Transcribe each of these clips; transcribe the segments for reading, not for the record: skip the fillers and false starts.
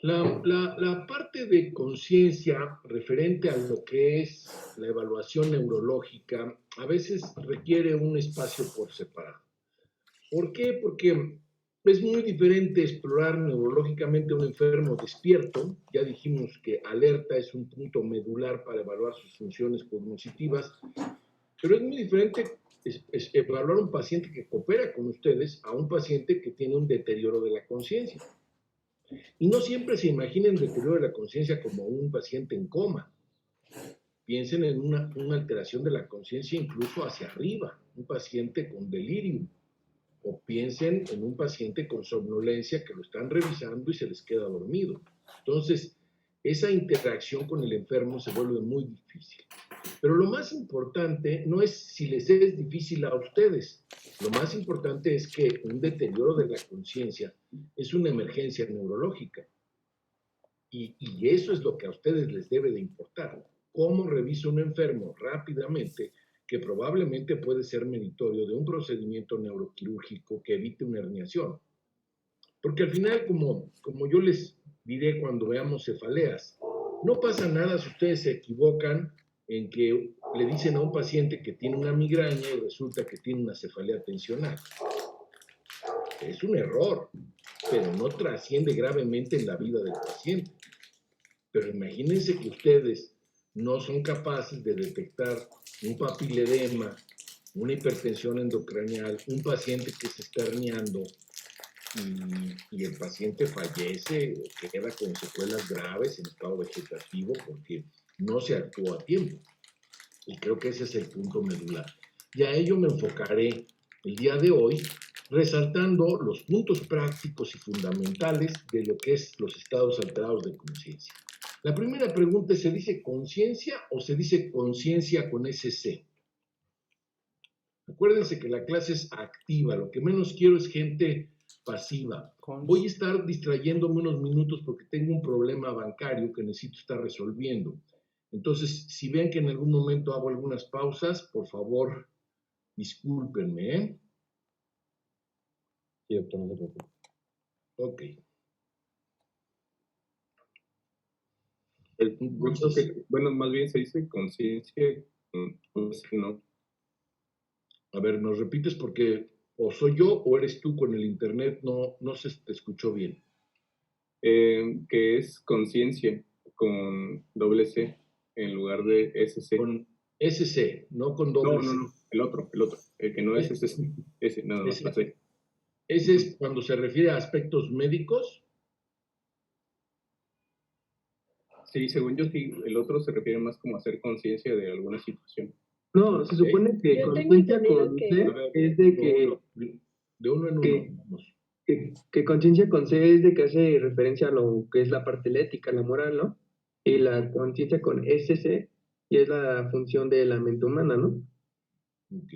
La parte de conciencia referente a lo que es la evaluación neurológica a veces requiere un espacio por separado. ¿Por qué? Porque es muy diferente explorar neurológicamente a un enfermo despierto. Ya dijimos que alerta es un punto medular para evaluar sus funciones cognitivas, pero es muy diferente evaluar a un paciente que coopera con ustedes a un paciente que tiene un deterioro de la conciencia. Y no siempre se imaginen el deterioro de la conciencia como un paciente en coma. Piensen en una alteración de la conciencia incluso hacia arriba, un paciente con delirium. O piensen en un paciente con somnolencia que lo están revisando y se les queda dormido. Entonces, esa interacción con el enfermo se vuelve muy difícil. Pero lo más importante no es si les es difícil a ustedes. Lo más importante es que un deterioro de la conciencia es una emergencia neurológica. Y eso es lo que a ustedes les debe de importar. ¿Cómo revisa un enfermo rápidamente que probablemente puede ser meritorio de un procedimiento neuroquirúrgico que evite una herniación? Porque al final, como yo les diré cuando veamos cefaleas, no pasa nada si ustedes se equivocan en que le dicen a un paciente que tiene una migraña y resulta que tiene una cefalea tensional. Es un error, pero no trasciende gravemente en la vida del paciente. Pero imagínense que ustedes no son capaces de detectar un papiledema, una hipertensión endocranial, un paciente que se está herniando y el paciente fallece o queda con secuelas graves en estado vegetativo porque no se actuó a tiempo. Y creo que ese es el punto medular. Y a ello me enfocaré el día de hoy resaltando los puntos prácticos y fundamentales de lo que es los estados alterados de conciencia. La primera pregunta es, ¿se dice conciencia o se dice conciencia con SC? Acuérdense que la clase es activa, lo que menos quiero es gente pasiva. Voy a estar distrayéndome unos minutos porque tengo un problema bancario que necesito estar resolviendo. Entonces, si ven que en algún momento hago algunas pausas, por favor, discúlpenme, ¿eh? Sí, doctor, no se preocupe. Ok. Yo creo que, bueno, más bien se dice conciencia, pues no. A ver, ¿nos repites? Porque o soy yo o eres tú con el internet, no se te escuchó bien. Que es conciencia con doble C en lugar de SC. Con SC, no con doble C. No, el otro, el que no es SC, ese, nada más la C. Ese es cuando se refiere a aspectos médicos. Sí, según yo sí, el otro se refiere más como a hacer conciencia de alguna situación. No, se supone que conciencia con C es de que... De uno en uno. Que conciencia con C es de que hace referencia a lo que es la parte ética, la moral, ¿no? Y la conciencia con SC y es la función de la mente humana, ¿no? Ok.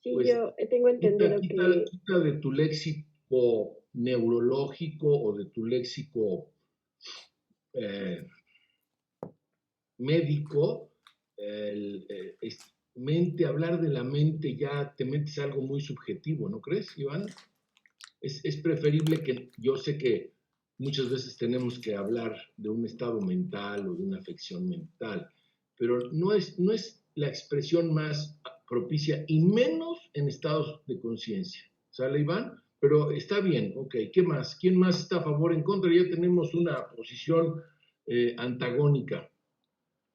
Sí, pues, yo tengo entendido que... Quita de tu léxico neurológico o de tu léxico médico, mente, hablar de la mente ya te metes a algo muy subjetivo, ¿no crees, Iván? Es preferible que, yo sé que muchas veces tenemos que hablar de un estado mental o de una afección mental, pero no es la expresión más propicia y menos en estados de conciencia. ¿Sale, Iván? Pero está bien, ok. ¿Qué más? ¿Quién más está a favor o en contra? Ya tenemos una posición antagónica.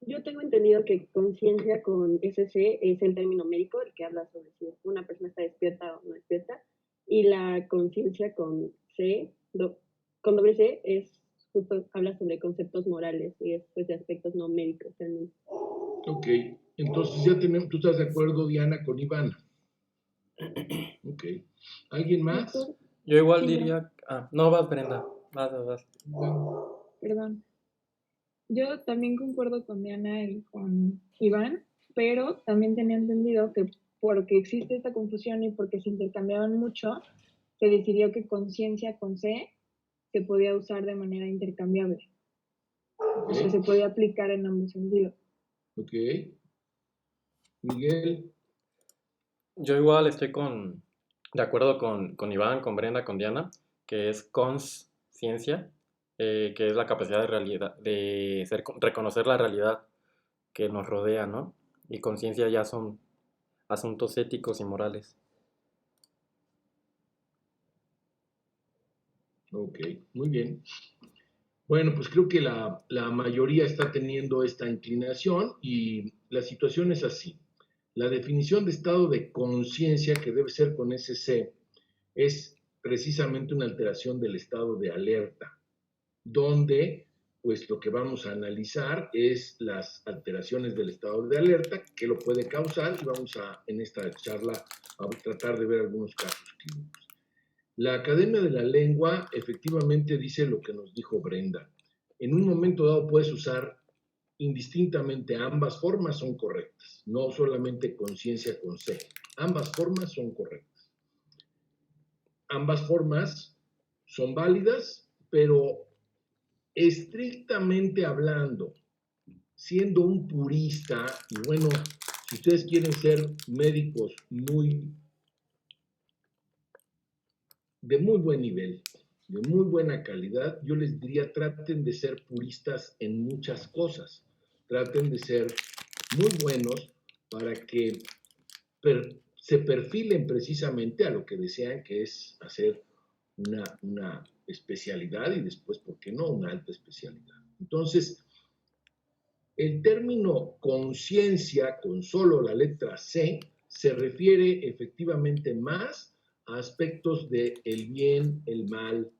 Yo tengo entendido que conciencia con SC es el término médico, el que habla sobre si una persona está despierta o no despierta, y la conciencia con C, con doble C, es justo, habla sobre conceptos morales y después de aspectos no médicos también. Ok, entonces ya tenemos, ¿tú estás de acuerdo, Diana, con Iván? Ok. ¿Alguien más? Yo igual diría... no, vas, Brenda. Vas. Perdón. Yo también concuerdo con Diana y con Iván, pero también tenía entendido que porque existe esta confusión y porque se intercambiaban mucho, se decidió que conciencia con C se podía usar de manera intercambiable. O sea, se podía aplicar en ambos sentidos. Ok. Miguel. Yo igual estoy de acuerdo con Iván, con Brenda, con Diana, que es consciencia. que es la capacidad de realidad, reconocer la realidad que nos rodea, ¿no? Y conciencia ya son asuntos éticos y morales. Ok, muy bien. Bueno, pues creo que la mayoría está teniendo esta inclinación y la situación es así. La definición de estado de conciencia, que debe ser con SC, es precisamente una alteración del estado de alerta, donde pues lo que vamos a analizar es las alteraciones del estado de alerta, que lo puede causar, y vamos a, en esta charla, a tratar de ver algunos casos clínicos. La Academia de la Lengua efectivamente dice lo que nos dijo Brenda. En un momento dado puedes usar indistintamente, ambas formas son correctas, no solamente conciencia con C. Ambas formas son correctas. Ambas formas son válidas, pero estrictamente hablando, siendo un purista, y bueno, si ustedes quieren ser médicos de muy buen nivel, de muy buena calidad, yo les diría, traten de ser puristas en muchas cosas. Traten de ser muy buenos para que se perfilen precisamente a lo que desean, que es hacer una especialidad y después, ¿por qué no?, una alta especialidad. Entonces, el término conciencia con solo la letra C se refiere efectivamente más a aspectos de el bien, el mal,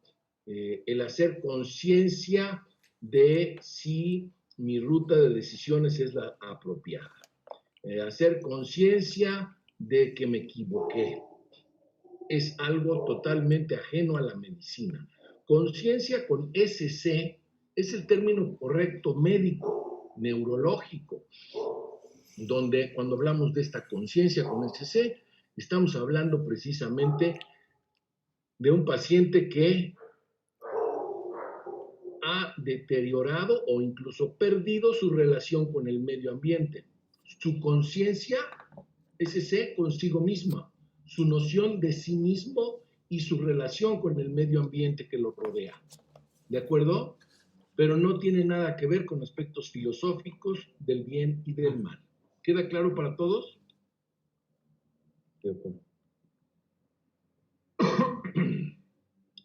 el hacer conciencia de si mi ruta de decisiones es la apropiada, hacer conciencia de que me equivoqué. Es algo totalmente ajeno a la medicina. Conciencia con SC es el término correcto médico, neurológico, donde cuando hablamos de esta conciencia con SC, estamos hablando precisamente de un paciente que ha deteriorado o incluso perdido su relación con el medio ambiente. Su conciencia, SC, consigo misma, su noción de sí mismo y su relación con el medio ambiente que lo rodea. ¿De acuerdo? Pero no tiene nada que ver con aspectos filosóficos del bien y del mal. ¿Queda claro para todos?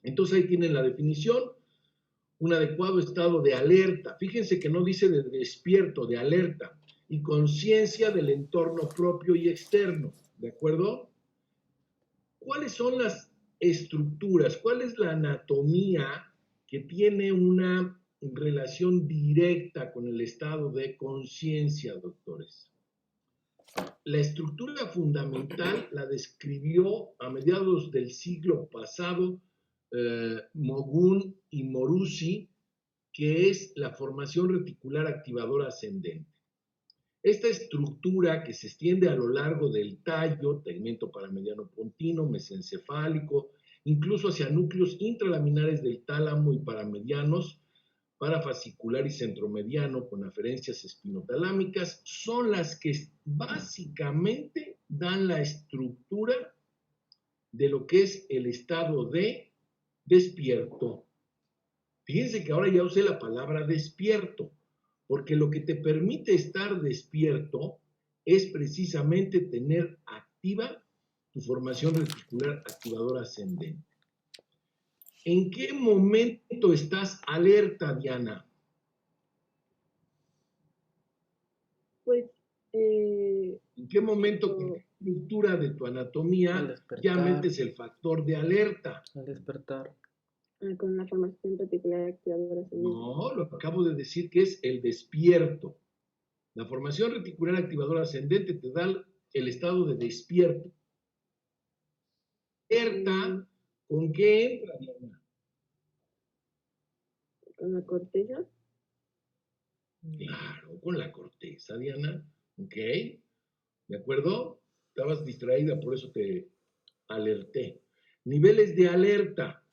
Entonces ahí tienen la definición. Un adecuado estado de alerta. Fíjense que no dice de despierto, de alerta. Y conciencia del entorno propio y externo. ¿De acuerdo? ¿Cuáles son las estructuras? ¿Cuál es la anatomía que tiene una relación directa con el estado de conciencia, doctores? La estructura fundamental la describió a mediados del siglo pasado Mogun y Moruzzi, que es la formación reticular activadora ascendente. Esta estructura que se extiende a lo largo del tallo, tegmento paramediano pontino, mesencefálico, incluso hacia núcleos intralaminares del tálamo y paramedianos, parafascicular y centromediano con aferencias espinotalámicas, son las que básicamente dan la estructura de lo que es el estado de despierto. Fíjense que ahora ya usé la palabra despierto, porque lo que te permite estar despierto es precisamente tener activa tu formación reticular activadora ascendente. ¿En qué momento estás alerta, Diana? Pues, ¿En qué momento con la estructura de tu Al anatomía despertar. ya metes el factor de alerta? Al despertar. con la formación reticular activadora ascendente. No, lo que acabo de decir que es el despierto. La formación reticular activadora ascendente te da el estado de despierto. Alerta, ¿con qué entra, Diana? Con la corteza. Claro, con la corteza, Diana. ¿Ok? ¿De acuerdo? Estabas distraída, por eso te alerté. Niveles de alerta.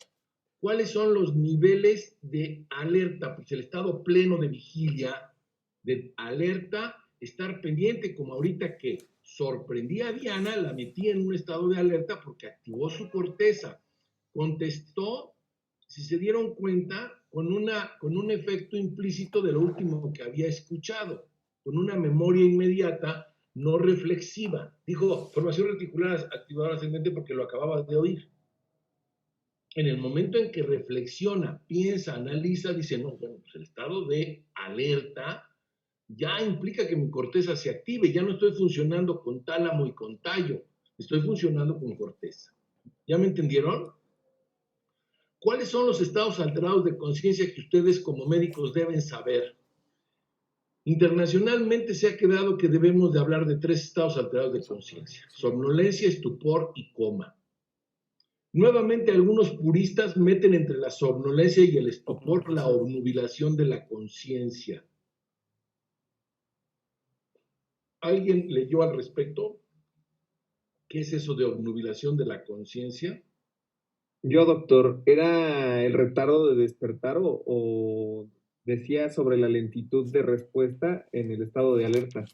¿Cuáles son los niveles de alerta? Pues el estado pleno de vigilia, de alerta, estar pendiente, como ahorita que sorprendí a Diana, la metí en un estado de alerta porque activó su corteza. Contestó, si se dieron cuenta, con un efecto implícito de lo último que había escuchado, con una memoria inmediata no reflexiva. Dijo formación reticular activadora ascendente porque lo acababa de oír. En el momento en que reflexiona, piensa, analiza, dice, no, bueno, pues el estado de alerta ya implica que mi corteza se active, ya no estoy funcionando con tálamo y con tallo, estoy funcionando con corteza. ¿Ya me entendieron? ¿Cuáles son los estados alterados de conciencia que ustedes como médicos deben saber? Internacionalmente se ha quedado que debemos de hablar de 3 estados alterados de conciencia: somnolencia, estupor y coma. Nuevamente, algunos puristas meten entre la somnolencia y el estupor la obnubilación de la conciencia. ¿Alguien leyó al respecto? ¿Qué es eso de obnubilación de la conciencia? Yo, doctor, ¿era el retardo de despertar o decía sobre la lentitud de respuesta en el estado de alerta?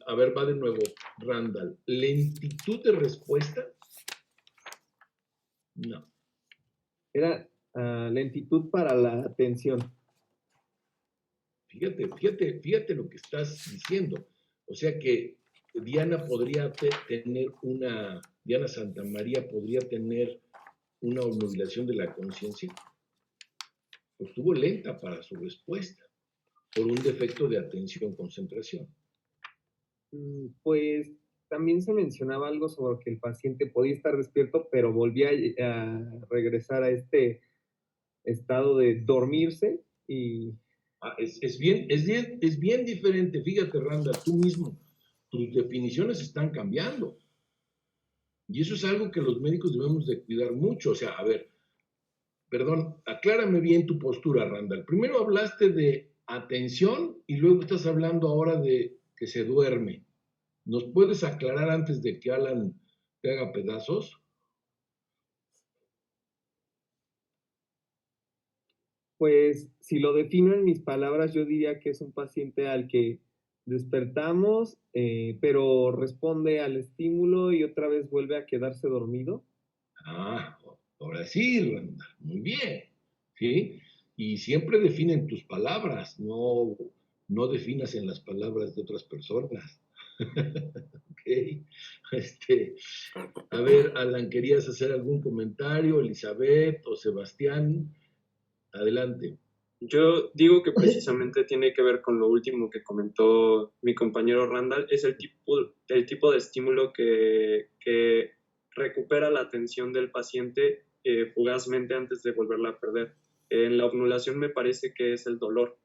A ver, va de nuevo, Randall. ¿Lentitud de respuesta? No. Era lentitud para la atención. Fíjate lo que estás diciendo. O sea que Diana podría tener Diana Santamaría podría tener una obnubilación de la conciencia. Pues estuvo lenta para su respuesta por un defecto de atención-concentración. Pues también se mencionaba algo sobre que el paciente podía estar despierto, pero volvía a regresar a este estado de dormirse y... Es bien diferente. Fíjate, Randall, tú mismo, tus definiciones están cambiando. Y eso es algo que los médicos debemos de cuidar mucho. O sea, a ver, perdón, aclárame bien tu postura, Randall. Primero hablaste de atención y luego estás hablando ahora de que se duerme. ¿Nos puedes aclarar antes de que Alan te haga pedazos? Pues si lo defino en mis palabras, yo diría que es un paciente al que despertamos, pero responde al estímulo y otra vez vuelve a quedarse dormido. Ahora sí, Randall, muy bien. ¿Sí? Y siempre definen tus palabras, no definas en las palabras de otras personas. Ok. A ver, Alan, ¿querías hacer algún comentario? Elizabeth o Sebastián, adelante. Yo digo que precisamente tiene que ver con lo último que comentó mi compañero Randall, es el tipo de estímulo que recupera la atención del paciente fugazmente antes de volverla a perder. En la obnubilación me parece que es el dolor.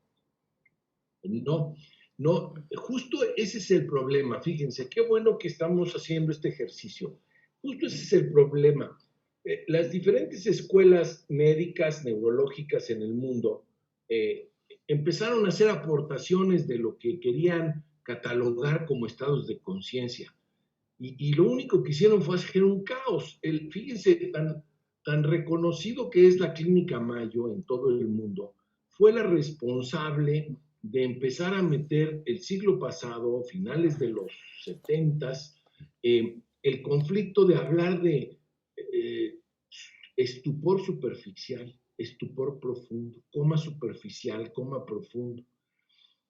No, justo ese es el problema. Fíjense, qué bueno que estamos haciendo este ejercicio. Justo ese es el problema. Las diferentes escuelas médicas, neurológicas en el mundo empezaron a hacer aportaciones de lo que querían catalogar como estados de conciencia. Y lo único que hicieron fue hacer un caos. Fíjense, tan reconocido que es la Clínica Mayo en todo el mundo, fue la responsable de empezar a meter el siglo pasado, finales de los 70s, el conflicto de hablar de estupor superficial, estupor profundo, coma superficial, coma profundo.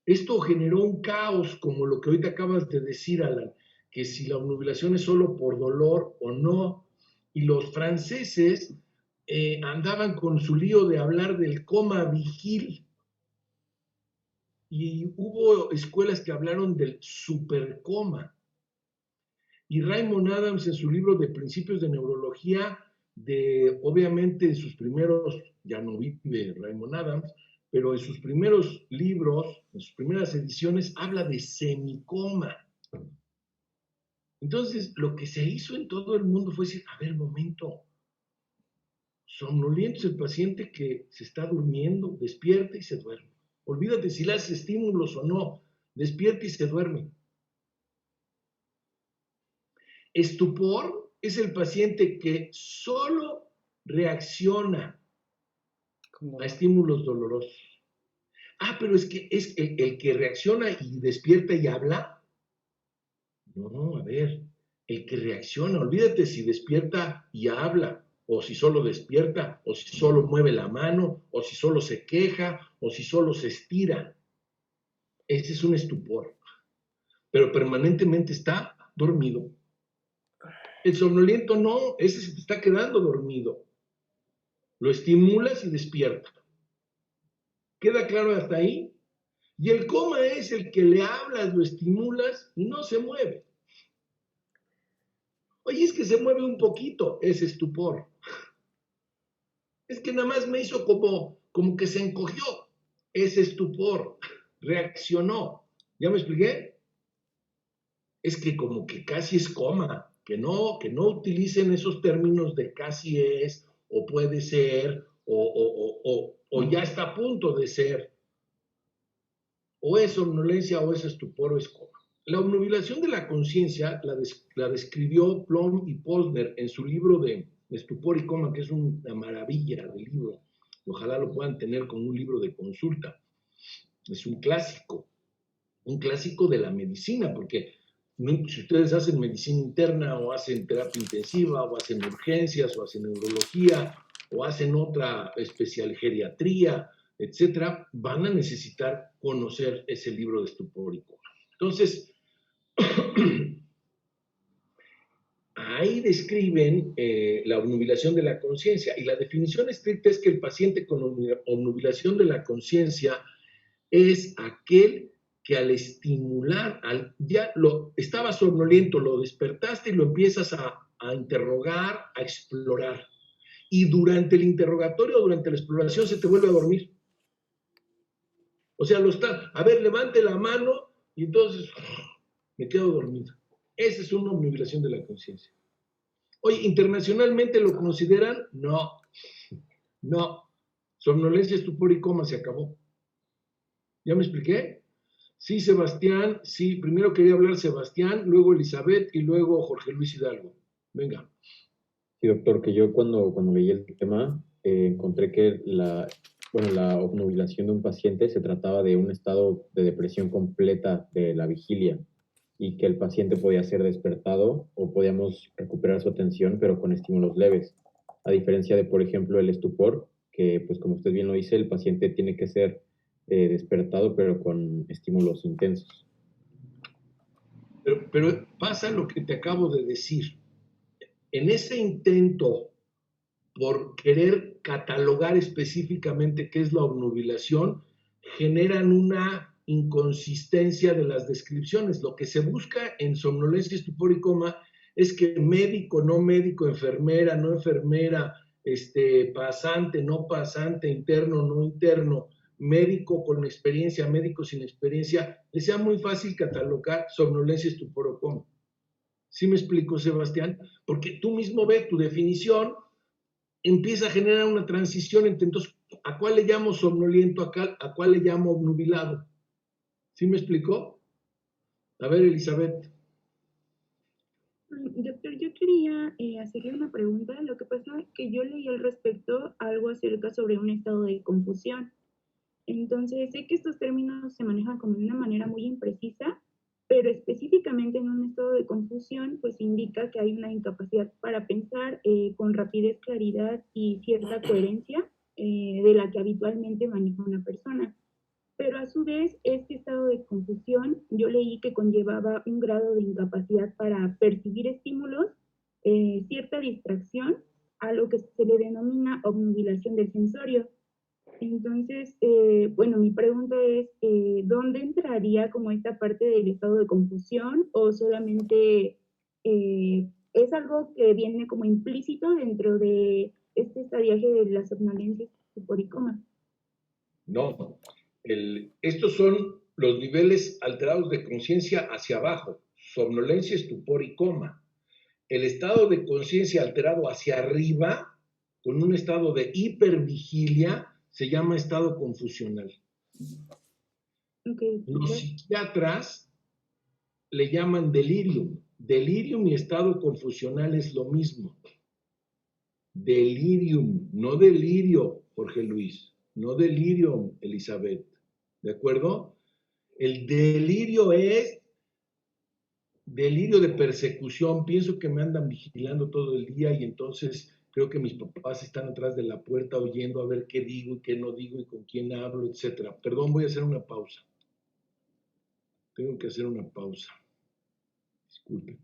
Esto generó un caos, como lo que ahorita acabas de decir, Alan, que si la obnubilación es solo por dolor o no. Y los franceses andaban con su lío de hablar del coma vigil. Y hubo escuelas que hablaron del supercoma. Y Raymond Adams, en su libro de Principios de Neurología, obviamente en sus primeros, ya no vive Raymond Adams, pero en sus primeros libros, en sus primeras ediciones, habla de semicoma. Entonces, lo que se hizo en todo el mundo fue decir, a ver, momento, somnoliento es el paciente que se está durmiendo, despierta y se duerme. Olvídate si le haces estímulos o no, despierta y se duerme. Estupor es el paciente que solo reacciona a estímulos dolorosos. Pero es que es el que reacciona y despierta y habla. No, a ver, el que reacciona, olvídate si despierta y habla. o si solo despierta, o si solo mueve la mano, o si solo se queja, o si solo se estira. Ese es un estupor, pero permanentemente está dormido. El somnoliento no, ese se te está quedando dormido. Lo estimulas y despierta. ¿Queda claro hasta ahí? Y el coma es el que le hablas, lo estimulas y no se mueve. Oye, es que se mueve un poquito, es estupor. Es que nada más me hizo como que se encogió, es estupor, reaccionó. ¿Ya me expliqué? Es que como que casi es coma, que no utilicen esos términos de casi es, o puede ser, o ya está a punto de ser, o es somnolencia, o es estupor, o es coma. La obnubilación de la conciencia la describió Plum y Posner en su libro de Estupor y Coma, que es una maravilla de libro. Ojalá lo puedan tener como un libro de consulta. Es un clásico de la medicina, porque si ustedes hacen medicina interna o hacen terapia intensiva o hacen urgencias o hacen neurología o hacen otra especial geriatría, etcétera, van a necesitar conocer ese libro de Estupor y Coma. Entonces, ahí describen la obnubilación de la conciencia, y la definición estricta es que el paciente con obnubilación de la conciencia es aquel que al estimular, ya estaba somnoliento, lo despertaste y lo empiezas a interrogar, a explorar, y durante el interrogatorio o durante la exploración se te vuelve a dormir. O sea, a ver, levante la mano y entonces me quedo dormido. Esa es una obnubilación de la conciencia. Oye, ¿internacionalmente lo consideran? No. Somnolencia, estupor y coma, se acabó. ¿Ya me expliqué? Sí, Sebastián, sí. Primero quería hablar Sebastián, luego Elizabeth y luego Jorge Luis Hidalgo. Venga. Sí, doctor, que yo cuando leí el tema encontré que la obnubilación de un paciente se trataba de un estado de depresión completa de la vigilia, y que el paciente podía ser despertado o podíamos recuperar su atención, pero con estímulos leves. A diferencia de, por ejemplo, el estupor, que pues como usted bien lo dice, el paciente tiene que ser despertado, pero con estímulos intensos. Pero pasa lo que te acabo de decir. En ese intento por querer catalogar específicamente qué es la obnubilación, generan una inconsistencia de las descripciones. Lo que se busca en somnolencia, estupor y coma es que médico, no médico, enfermera, no enfermera, pasante, no pasante, interno, no interno, médico con experiencia, médico sin experiencia, les sea muy fácil catalogar somnolencia, estupor o coma. ¿Sí me explico, Sebastián? Porque tú mismo ves tu definición, empieza a generar una transición entre, entonces, ¿a cuál le llamo somnoliento? ¿A cuál le llamo obnubilado? ¿Sí me explicó? A ver, Elizabeth. Doctor, yo quería hacerle una pregunta. Lo que pasa es que yo leí al respecto algo acerca sobre un estado de confusión. Entonces, sé que estos términos se manejan como de una manera muy imprecisa, pero específicamente en un estado de confusión, pues indica que hay una incapacidad para pensar con rapidez, claridad y cierta coherencia de la que habitualmente maneja una persona. Pero a su vez, este estado de confusión, yo leí que conllevaba un grado de incapacidad para percibir estímulos, cierta distracción, a lo que se le denomina obnubilación del sensorio. Entonces, bueno, mi pregunta es, ¿dónde entraría como esta parte del estado de confusión, o solamente es algo que viene como implícito dentro de este estadiaje de la somnolencia, estupor y coma? No, estos son los niveles alterados de conciencia hacia abajo, somnolencia, estupor y coma. El estado de conciencia alterado hacia arriba, con un estado de hipervigilia, se llama estado confusional. Okay. Los psiquiatras le llaman delirium. Delirium y estado confusional es lo mismo. Delirium, no delirio, Jorge Luis, no delirium, Elizabeth. ¿De acuerdo? El delirio es delirio de persecución. Pienso que me andan vigilando todo el día y entonces Creo que mis papás están atrás de la puerta oyendo a ver qué digo y qué no digo y con quién hablo, etcétera. Perdón, voy a hacer una pausa. Tengo que hacer una pausa. Disculpen.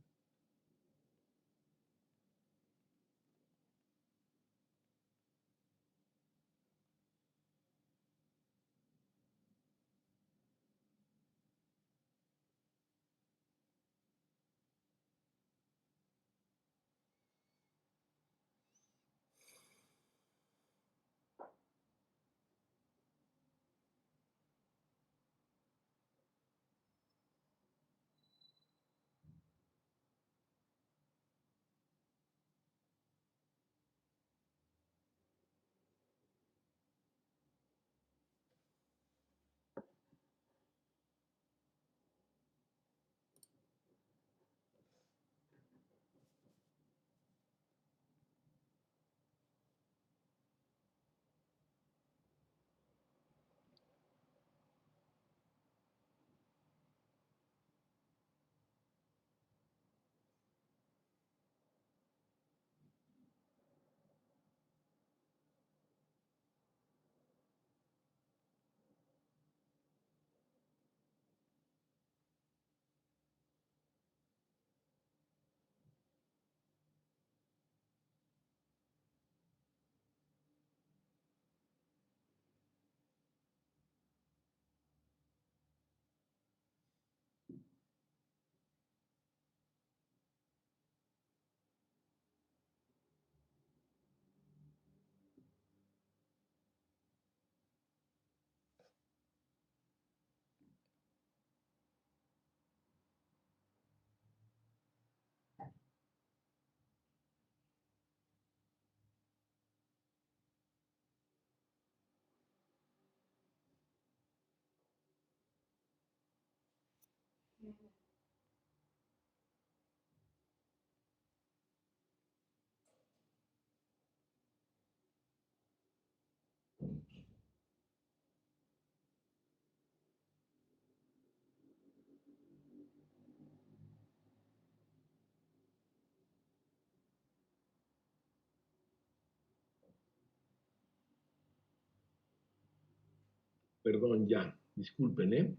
Perdón, ya, disculpen, ¿eh?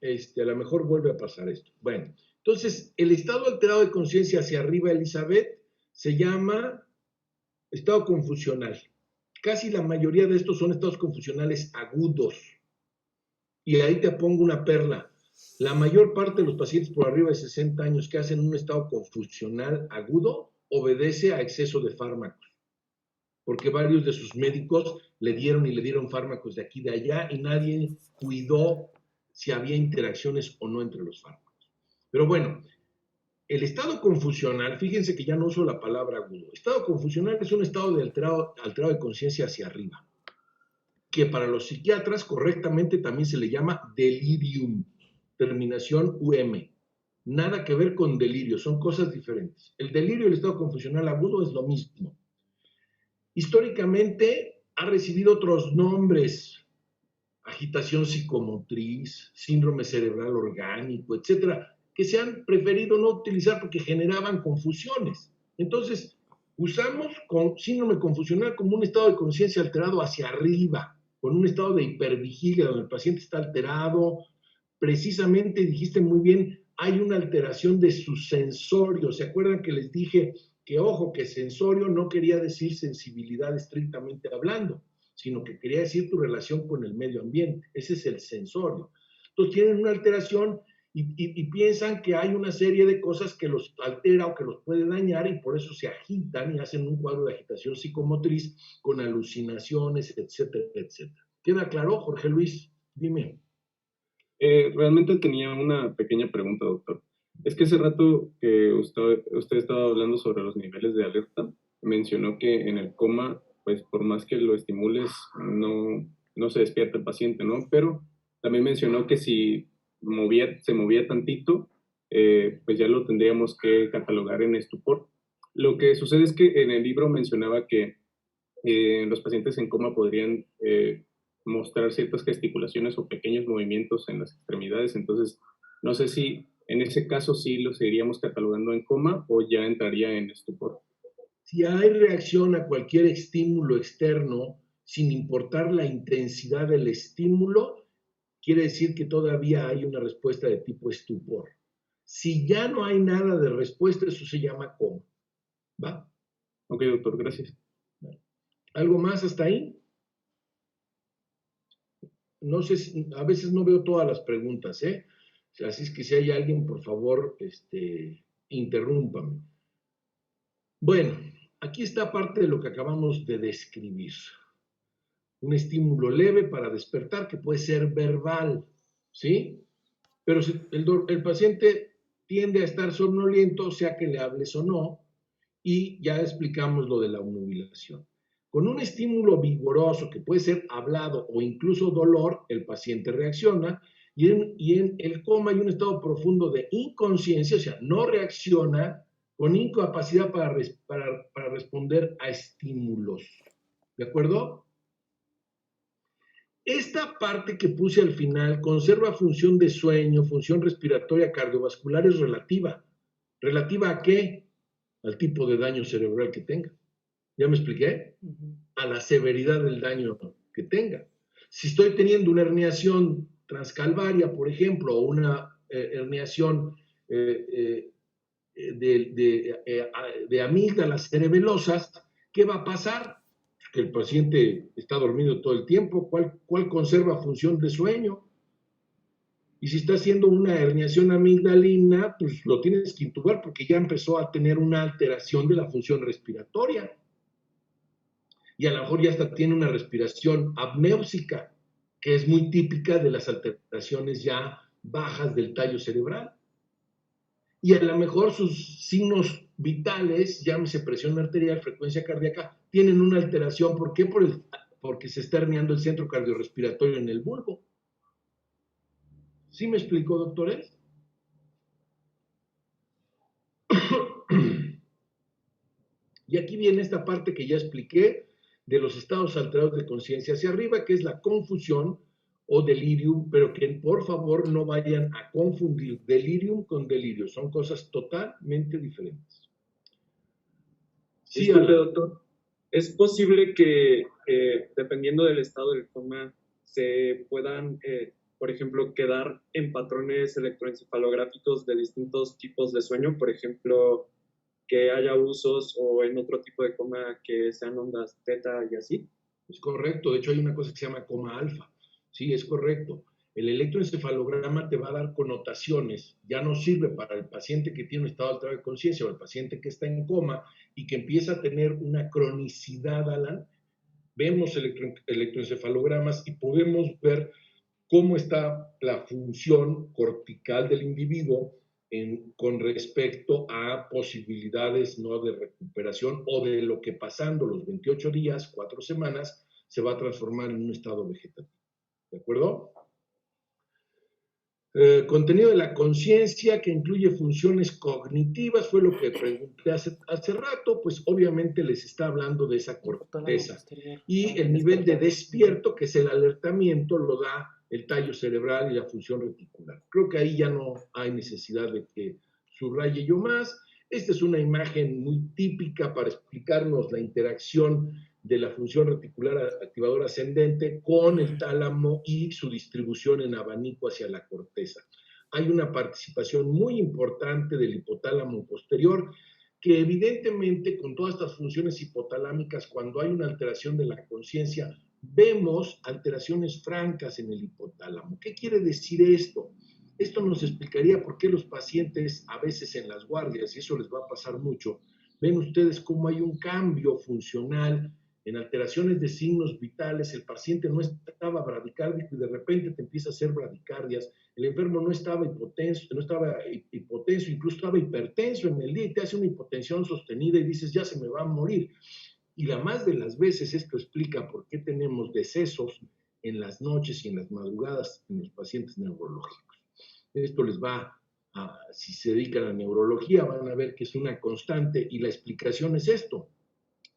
A lo mejor vuelve a pasar esto. Bueno, entonces, el estado alterado de conciencia hacia arriba, Elizabeth, se llama estado confusional. Casi la mayoría de estos son estados confusionales agudos. Y ahí te pongo una perla. La mayor parte de los pacientes por arriba de 60 años que hacen un estado confusional agudo obedece a exceso de fármacos, porque varios de sus médicos le dieron fármacos de aquí y de allá y nadie cuidó si había interacciones o no entre los fármacos. Pero bueno, el estado confusional, fíjense que ya no uso la palabra agudo. Estado confusional es un estado de alterado de conciencia hacia arriba, que para los psiquiatras correctamente también se le llama delirium, terminación UM. Nada que ver con delirio, son cosas diferentes. El delirio y el estado confusional agudo es lo mismo. Históricamente ha recibido otros nombres: agitación psicomotriz, síndrome cerebral orgánico, etcétera, que se han preferido no utilizar porque generaban confusiones. Entonces, usamos con síndrome confusional como un estado de conciencia alterado hacia arriba, con un estado de hipervigilia donde el paciente está alterado. Precisamente, dijiste muy bien, hay una alteración de su sensorio. ¿Se acuerdan que les dije que, ojo, que sensorio no quería decir sensibilidad estrictamente hablando, sino que quería decir tu relación con el medio ambiente? Ese es el sensorio. Entonces tienen una alteración y piensan que hay una serie de cosas que los altera o que los puede dañar y por eso se agitan y hacen un cuadro de agitación psicomotriz con alucinaciones, etcétera, etcétera. ¿Queda claro, Jorge Luis? Dime. Realmente tenía una pequeña pregunta, doctor. Es que hace rato que usted estaba hablando sobre los niveles de alerta, mencionó que en el coma, pues por más que lo estimules, no se despierta el paciente, ¿no? Pero también mencionó que si se movía tantito, pues ya lo tendríamos que catalogar en estupor. Lo que sucede es que en el libro mencionaba que los pacientes en coma podrían mostrar ciertas gesticulaciones o pequeños movimientos en las extremidades. Entonces, no sé si en ese caso sí lo seguiríamos catalogando en coma o ya entraría en estupor. Si hay reacción a cualquier estímulo externo, sin importar la intensidad del estímulo, quiere decir que todavía hay una respuesta de tipo estupor. Si ya no hay nada de respuesta, eso se llama coma. ¿Va? Ok, doctor, gracias. ¿Algo más hasta ahí? No sé, a veces no veo todas las preguntas, ¿eh? Así es que si hay alguien, por favor, interrúmpame. Bueno, aquí está parte de lo que acabamos de describir. Un estímulo leve para despertar que puede ser verbal, ¿sí? Pero si el paciente tiende a estar somnoliento, sea que le hables o no, y ya explicamos lo de la obnubilación. Con un estímulo vigoroso que puede ser hablado o incluso dolor, el paciente reacciona y en el coma hay un estado profundo de inconsciencia, o sea, no reacciona con incapacidad para responder a estímulos. ¿De acuerdo? Esta parte que puse al final conserva función de sueño, función respiratoria, cardiovascular, es relativa. ¿Relativa a qué? Al tipo de daño cerebral que tenga. ¿Ya me expliqué? A la severidad del daño que tenga. Si estoy teniendo una herniación transcalvaria, por ejemplo, o una herniación de amígdalas cerebelosas, ¿qué va a pasar? Que el paciente está dormido todo el tiempo. ¿Cuál conserva función de sueño? Y si está haciendo una herniación amigdalina, pues lo tienes que intubar porque ya empezó a tener una alteración de la función respiratoria. Y a lo mejor ya hasta tiene una respiración apnéusica, que es muy típica de las alteraciones ya bajas del tallo cerebral. Y a lo mejor sus signos vitales, llámese presión arterial, frecuencia cardíaca, tienen una alteración. ¿Por qué? Porque se está herniando el centro cardiorrespiratorio en el bulbo. ¿Sí me explicó, doctores? Y aquí viene esta parte que ya expliqué de los estados alterados de conciencia hacia arriba, que es la confusión o delirium, pero que por favor no vayan a confundir delirium con delirio, son cosas totalmente diferentes. Sí, disculpe, doctor. ¿Es posible que, dependiendo del estado del coma, se puedan, por ejemplo, quedar en patrones electroencefalográficos de distintos tipos de sueño? Por ejemplo, que haya usos o en otro tipo de coma que sean ondas teta y así. Es correcto, de hecho hay una cosa que se llama coma alfa. Sí, es correcto. El electroencefalograma te va a dar connotaciones, ya no sirve para el paciente que tiene un estado alterado de conciencia o el paciente que está en coma y que empieza a tener una cronicidad, Alan. Vemos electroencefalogramas y podemos ver cómo está la función cortical del individuo con respecto a posibilidades no de recuperación o de lo que pasando los 28 días, 4 semanas, se va a transformar en un estado vegetativo. ¿De acuerdo? Contenido de la conciencia que incluye funciones cognitivas, fue lo que pregunté hace rato, pues obviamente les está hablando de esa corteza. Y el nivel de despierto, que es el alertamiento, lo da el tallo cerebral y la función reticular. Creo que ahí ya no hay necesidad de que subraye yo más. Esta es una imagen muy típica para explicarnos la interacción de la función reticular activadora ascendente con el tálamo y su distribución en abanico hacia la corteza. Hay una participación muy importante del hipotálamo posterior que evidentemente con todas estas funciones hipotalámicas, cuando hay una alteración de la conciencia, vemos alteraciones francas en el hipotálamo. ¿Qué quiere decir esto? Esto nos explicaría por qué los pacientes a veces en las guardias, y eso les va a pasar mucho, ven ustedes cómo hay un cambio funcional en alteraciones de signos vitales. El paciente no estaba bradicárdico y de repente te empieza a hacer bradicardias. El enfermo no estaba hipotenso, incluso estaba hipertenso en el día y te hace una hipotensión sostenida y dices, ya se me va a morir. Y la más de las veces esto explica por qué tenemos decesos en las noches y en las madrugadas en los pacientes neurológicos. Esto les va a, si se dedican a neurología, van a ver que es una constante y la explicación es esto.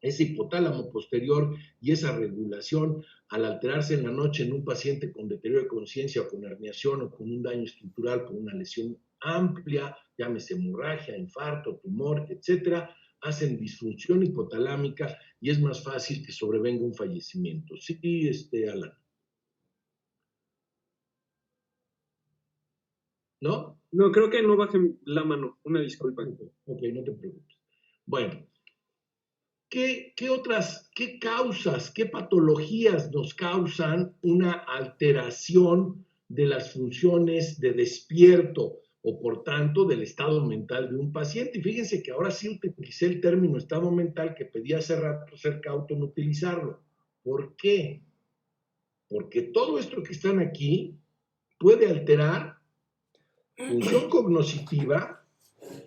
Ese hipotálamo posterior y esa regulación al alterarse en la noche en un paciente con deterioro de conciencia o con herniación o con un daño estructural, con una lesión amplia, llámese hemorragia, infarto, tumor, etcétera, hacen disfunción hipotalámica y es más fácil que sobrevenga un fallecimiento. Sí, Alan. ¿No? No, creo que no bajen la mano. Una disculpa. Ok, no te preocupes. Bueno, ¿qué causas, qué patologías nos causan una alteración de las funciones de despierto o por tanto del estado mental de un paciente? Y fíjense que ahora sí utilicé el término estado mental que pedí hace rato ser cauto en utilizarlo. ¿Por qué? Porque todo esto que están aquí puede alterar función cognitiva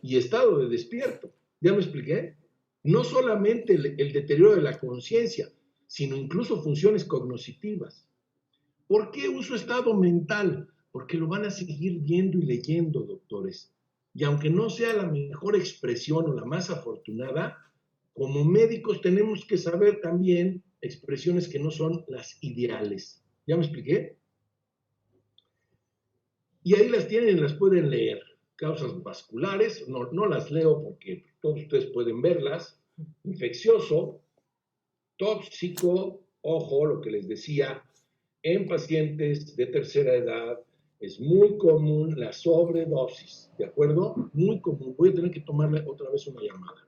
y estado de despierto. ¿Ya me expliqué? No solamente el deterioro de la conciencia, sino incluso funciones cognitivas. ¿Por qué uso estado mental? Porque lo van a seguir viendo y leyendo, doctores. Y aunque no sea la mejor expresión o la más afortunada, como médicos tenemos que saber también expresiones que no son las ideales. ¿Ya me expliqué? Y ahí las tienen y las pueden leer. Causas vasculares, no las leo porque todos ustedes pueden verlas. Infeccioso, tóxico, ojo, lo que les decía, en pacientes de tercera edad es muy común la sobredosis, ¿de acuerdo? Muy común. Voy a tener que tomarle otra vez una llamada.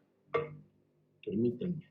Permítanme.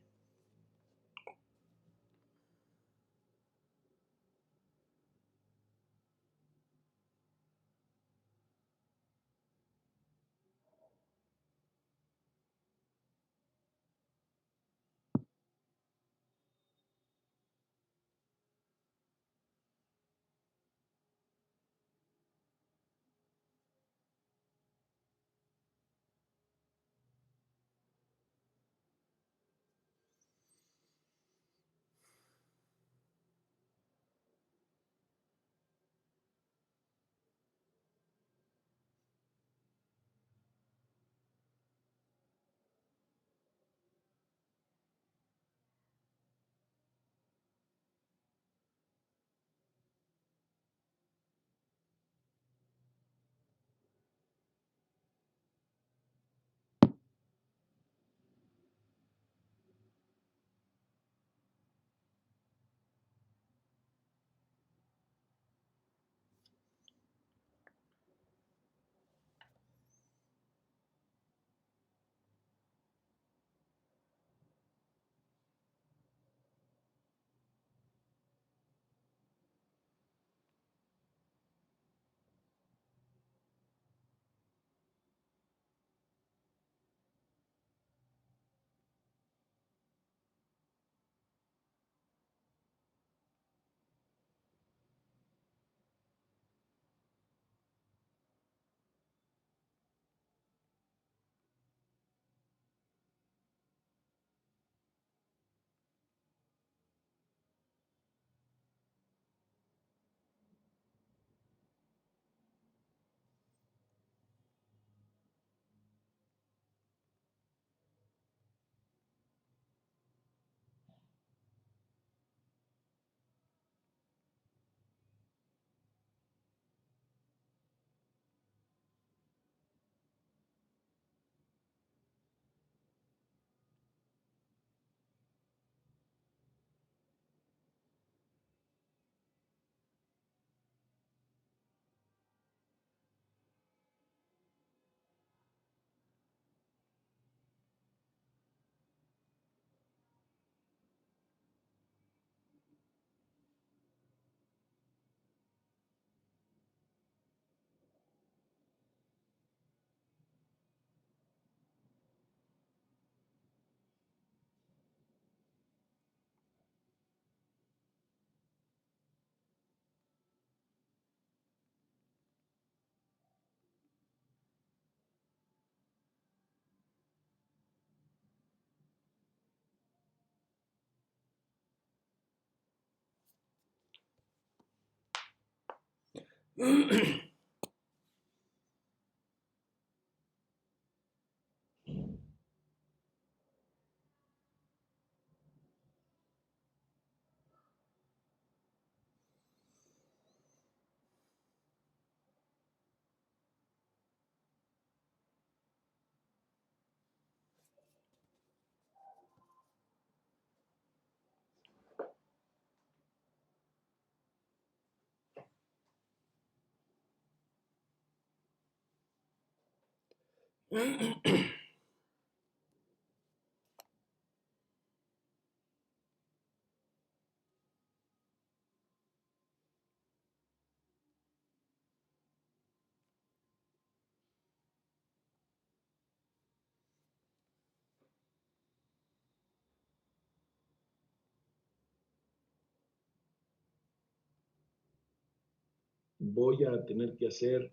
Voy a tener que hacer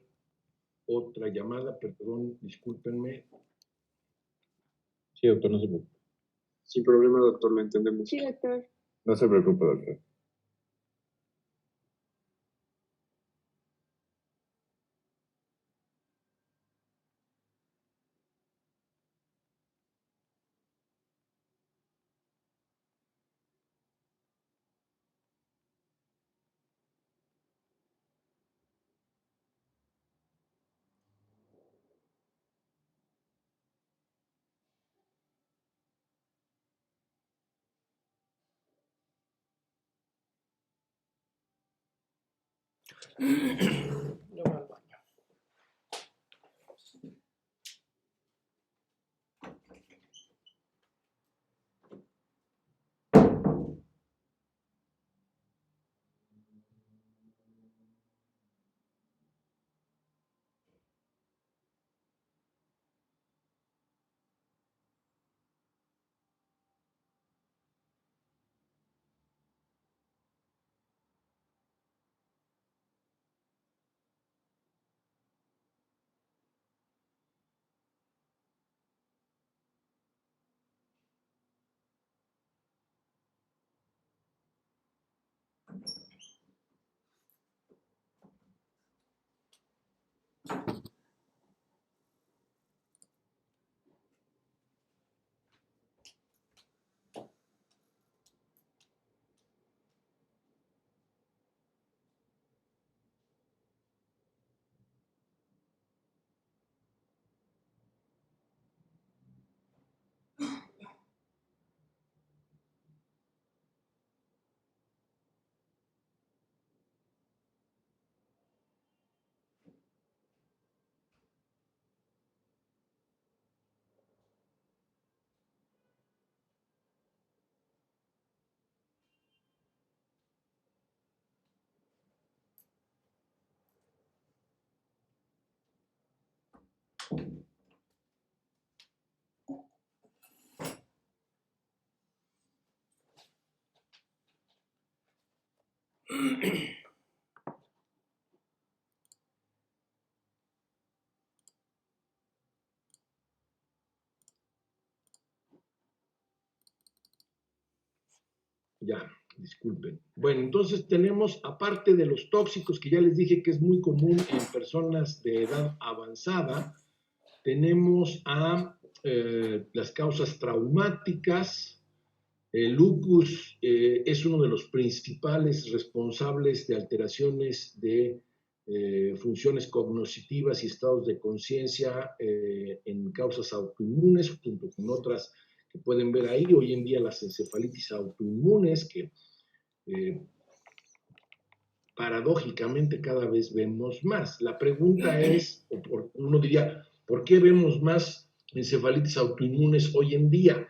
otra llamada, perdón, discúlpenme. Sí, doctor, no se preocupe. Sin problema, doctor, lo entendemos. Sí, doctor. No se preocupe, doctor. Ya va al baño. Ya, disculpen. Bueno, entonces tenemos, aparte de los tóxicos que ya les dije que es muy común en personas de edad avanzada, tenemos a las causas traumáticas. El lupus es uno de los principales responsables de alteraciones de funciones cognitivas y estados de conciencia en causas autoinmunes, junto con otras que pueden ver ahí. Hoy en día las encefalitis autoinmunes, que paradójicamente cada vez vemos más. La pregunta es, uno diría, ¿por qué vemos más encefalitis autoinmunes hoy en día?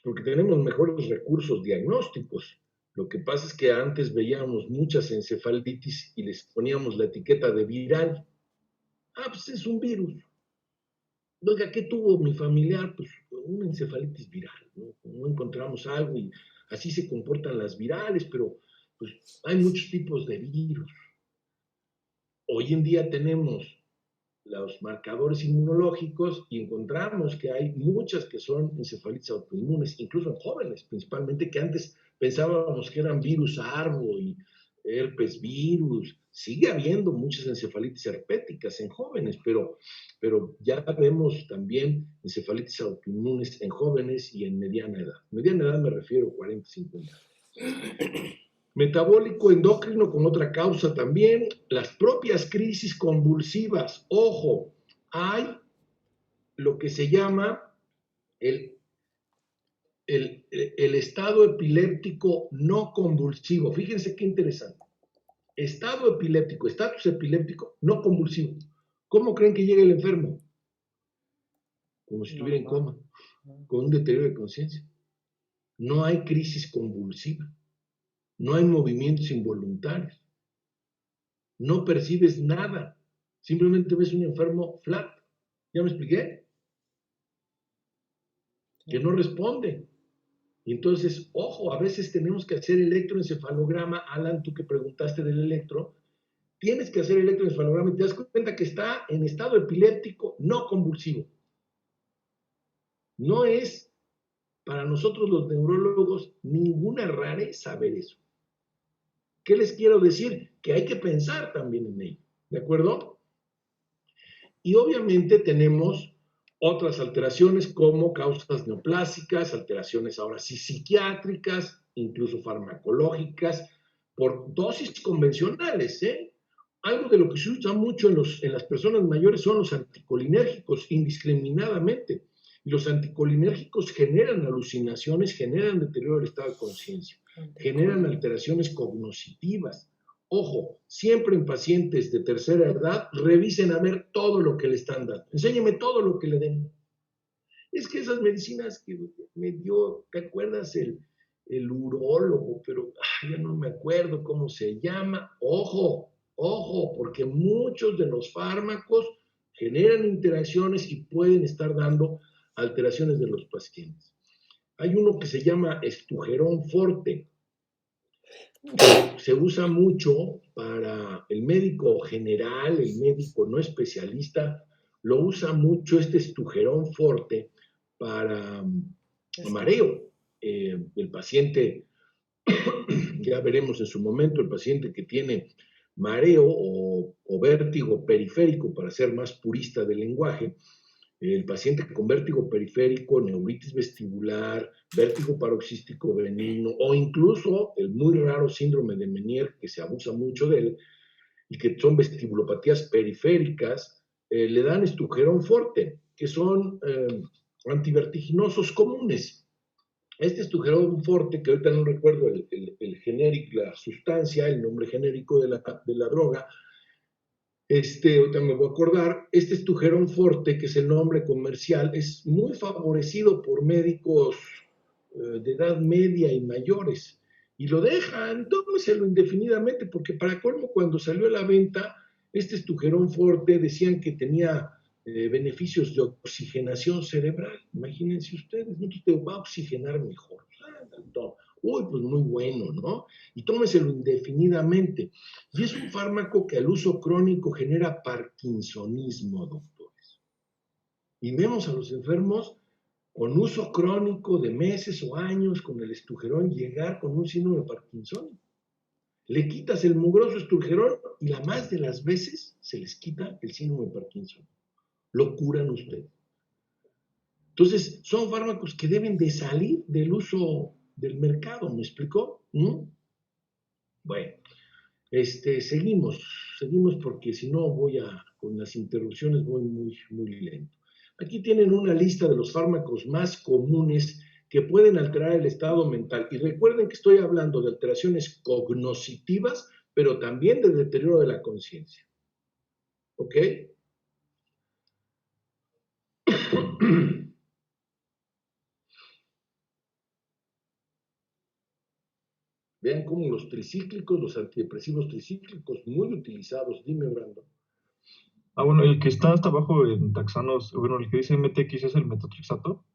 Porque tenemos mejores recursos diagnósticos. Lo que pasa es que antes veíamos muchas encefalitis y les poníamos la etiqueta de viral. Ah, pues es un virus. Oiga, ¿qué tuvo mi familiar? Pues una encefalitis viral, ¿no? No encontramos algo y así se comportan las virales, pero pues hay muchos tipos de virus. Hoy en día tenemos los marcadores inmunológicos y encontramos que hay muchas que son encefalitis autoinmunes, incluso en jóvenes, principalmente, que antes pensábamos que eran virus arbo y herpes virus. Sigue habiendo muchas encefalitis herpéticas en jóvenes, pero ya vemos también encefalitis autoinmunes en jóvenes y en mediana edad. Mediana edad me refiero a 40, 50 años. Metabólico endocrino con otra causa también, las propias crisis convulsivas. Ojo, hay lo que se llama el estado epiléptico no convulsivo. Fíjense qué interesante. Estado epiléptico, estatus epiléptico no convulsivo. ¿Cómo creen que llega el enfermo? como si estuviera en coma, con un deterioro de conciencia. No hay crisis convulsiva, no hay movimientos involuntarios, no percibes nada, simplemente ves un enfermo flat. ¿Ya me expliqué? Que no responde. Y entonces, ojo, a veces tenemos que hacer electroencefalograma. Alan, tú que preguntaste del electro, tienes que hacer electroencefalograma y te das cuenta que está en estado epiléptico no convulsivo. No es para nosotros los neurólogos ninguna rareza saber eso. ¿Qué les quiero decir? Que hay que pensar también en ello, ¿de acuerdo? Y obviamente tenemos otras alteraciones como causas neoplásicas, alteraciones ahora sí psiquiátricas, incluso farmacológicas, por dosis convencionales, ¿eh? Algo de lo que se usa mucho en las personas mayores son los anticolinérgicos, indiscriminadamente. Y los anticolinérgicos generan alucinaciones, generan deterioro del estado de conciencia, generan alteraciones cognitivas. Ojo, siempre en pacientes de tercera edad, revisen a ver todo lo que le están dando. Enséñeme todo lo que le den. Es que esas medicinas que me dio, ¿te acuerdas? El urólogo, pero ya no me acuerdo cómo se llama. Ojo, porque muchos de los fármacos generan interacciones y pueden estar dando alteraciones de los pacientes. Hay uno que se llama estugerón forte, que se usa mucho para el médico general, el médico no especialista, lo usa mucho este estugerón forte para mareo. El paciente, ya veremos en su momento, el paciente que tiene mareo o vértigo periférico, para ser más purista del lenguaje, el paciente con vértigo periférico, neuritis vestibular, vértigo paroxístico benigno o incluso el muy raro síndrome de Meniere, que se abusa mucho de él, y que son vestibulopatías periféricas, le dan estugerón forte, que son antivertiginosos comunes. Este estugerón forte, que ahorita no recuerdo el genérico, la sustancia, el nombre genérico de la droga, ahorita me voy a acordar, este estugerón forte, que es el nombre comercial, es muy favorecido por médicos de edad media y mayores, y lo dejan, tómeselo indefinidamente, porque para colmo, cuando salió a la venta, este estugerón forte decían que tenía beneficios de oxigenación cerebral. Imagínense ustedes, no te va a oxigenar mejor. Uy, pues muy bueno, ¿no? Y tómeselo indefinidamente. Y es un fármaco que al uso crónico genera parkinsonismo, doctores. Y vemos a los enfermos con uso crónico de meses o años con el estugerón llegar con un síndrome de Parkinson. Le quitas el mugroso estugerón y la más de las veces se les quita el síndrome de Parkinson. Lo curan ustedes. Entonces, son fármacos que deben de salir del uso del mercado, ¿me explicó? Bueno, seguimos porque si no con las interrupciones voy muy lento. Aquí tienen una lista de los fármacos más comunes que pueden alterar el estado mental. Y recuerden que estoy hablando de alteraciones cognitivas, pero también de deterioro de la conciencia. ¿Ok? Vean cómo los tricíclicos, los antidepresivos tricíclicos, muy utilizados. Dime, Brandon. Bueno, el que está hasta abajo en taxanos, bueno, el que dice MTX es el metotrexato,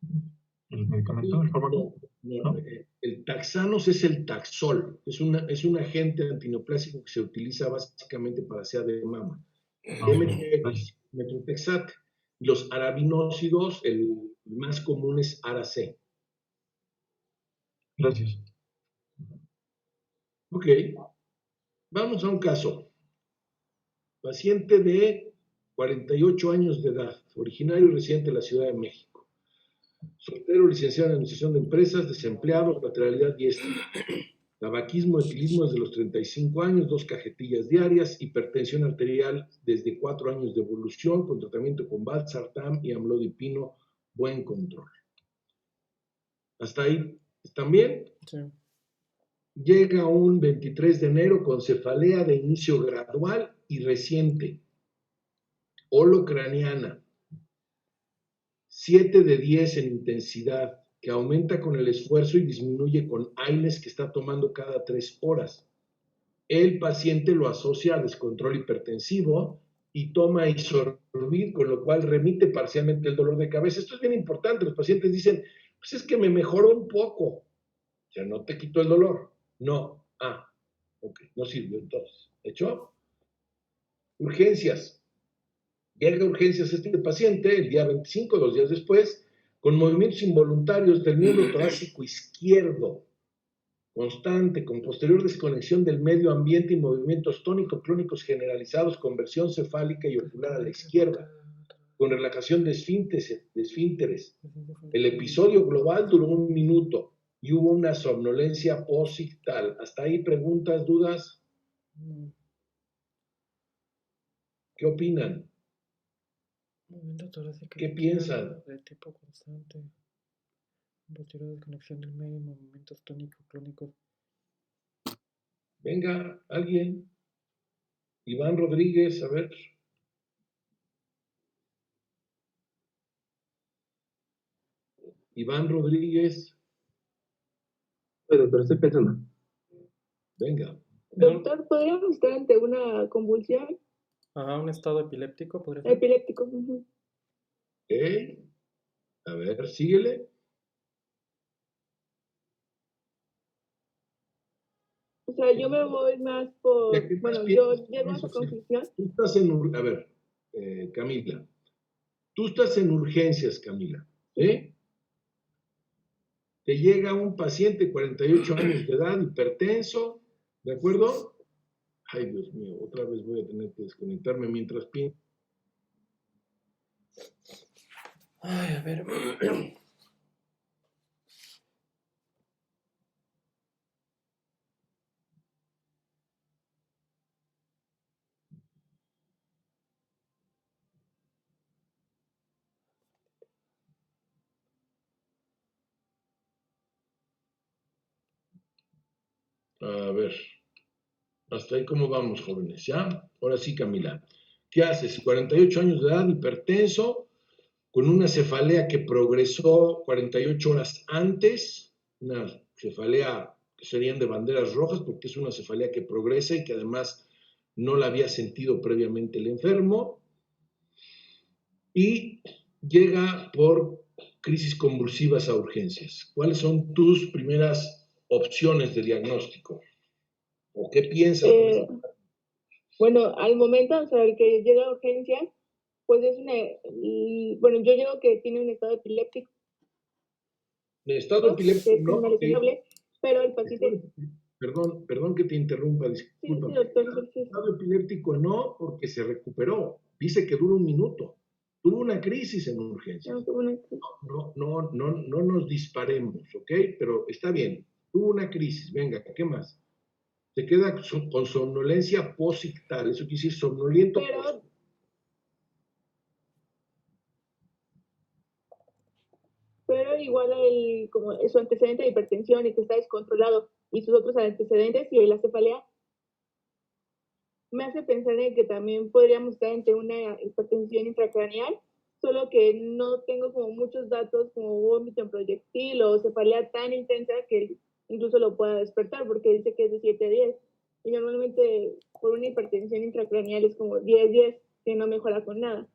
el medicamento, el fármaco. No. El taxanos es el taxol, es un agente antineoplásico que se utiliza básicamente para hacer de mama. MTX, metotrexate. Y los arabinócidos, el más común es ARA-C. Gracias. Ok, vamos a un caso. Paciente de 48 años de edad, originario y residente de la Ciudad de México. Soltero, licenciado en Administración de Empresas, desempleado, lateralidad diestra. Tabaquismo, etilismo desde los 35 años, 2 cajetillas diarias, hipertensión arterial desde 4 años de evolución, con tratamiento con valsartán y amlodipino, buen control. ¿Hasta ahí están bien? Sí. Llega un 23 de enero con cefalea de inicio gradual y reciente, holocraniana, 7 de 10 en intensidad, que aumenta con el esfuerzo y disminuye con AINES que está tomando cada 3 horas. El paciente lo asocia a descontrol hipertensivo y toma Isorbit, con lo cual remite parcialmente el dolor de cabeza. Esto es bien importante. Los pacientes dicen, pues es que me mejoró un poco. O sea, no te quitó el dolor. No. Ok, no sirvió entonces. ¿Hecho? Urgencias. Llega a urgencias este paciente el día 25, 2 días después, con movimientos involuntarios del miembro torácico izquierdo, constante, con posterior desconexión del medio ambiente y movimientos tónico-clónicos generalizados, conversión cefálica y ocular a la izquierda, con relajación de esfínteres. El episodio global duró 1 minuto y hubo una somnolencia posictal. ¿Hasta ahí preguntas, dudas? ¿Qué opinan? Movimiento torácico ¿Qué izquierdo piensan? de tipo constante. Posterior desconexión del medio, movimientos tónico-clónicos. Venga, alguien. Iván Rodríguez, a ver. Iván Rodríguez, Doctor, estoy pensando. venga. Doctor, ¿podríamos estar ante una convulsión? Ajá, un estado epiléptico podría ser. Epiléptico. Ujú. A ver, síguele. O sea, yo me voy más por, ¿Qué más bueno, piensas yo con llego a eso? esa Sí. conclusión. Tú estás a ver, Camila. Tú estás en urgencias, Camila. ¿Sí? Te llega un paciente, 48 años de edad, hipertenso, ¿de acuerdo? Ay, Dios mío, otra vez voy a tener que desconectarme mientras pienso. Ay, a ver. A ver, hasta ahí cómo vamos, jóvenes, ¿ya? Ahora sí, Camila. ¿Qué haces? 48 años de edad, hipertenso, con una cefalea que progresó 48 horas antes, una cefalea que serían de banderas rojas, porque es una cefalea que progresa y que además no la había sentido previamente el enfermo, y llega por crisis convulsivas a urgencias. ¿Cuáles son tus primeras opciones de diagnóstico? ¿O qué piensas? Bueno, al momento, o sea, el que llega a urgencias, pues es bueno, yo digo que tiene un estado epiléptico, El estado que epiléptico es no, como lesionable, pero el paciente, perdón que te interrumpa, sí, discúlpame. doctor, El estado epiléptico no, porque se recuperó. Dice que dura 1 minuto. Tuvo una crisis en urgencias. No nos disparemos, ¿ok? Pero está bien. Tuvo una crisis. Venga, ¿qué más? Se queda con somnolencia posictal. Eso quiere decir somnoliento. Pero igual como su antecedente de hipertensión y que está descontrolado y sus otros antecedentes y la cefalea me hace pensar en que también podríamos estar ante una hipertensión intracraneal, solo que no tengo como muchos datos como vómito en proyectil o cefalea tan intensa que incluso lo pueda despertar porque dice que es de 7 a 10 y normalmente por una hipertensión intracraneal es como 10-10 que no mejora con nada.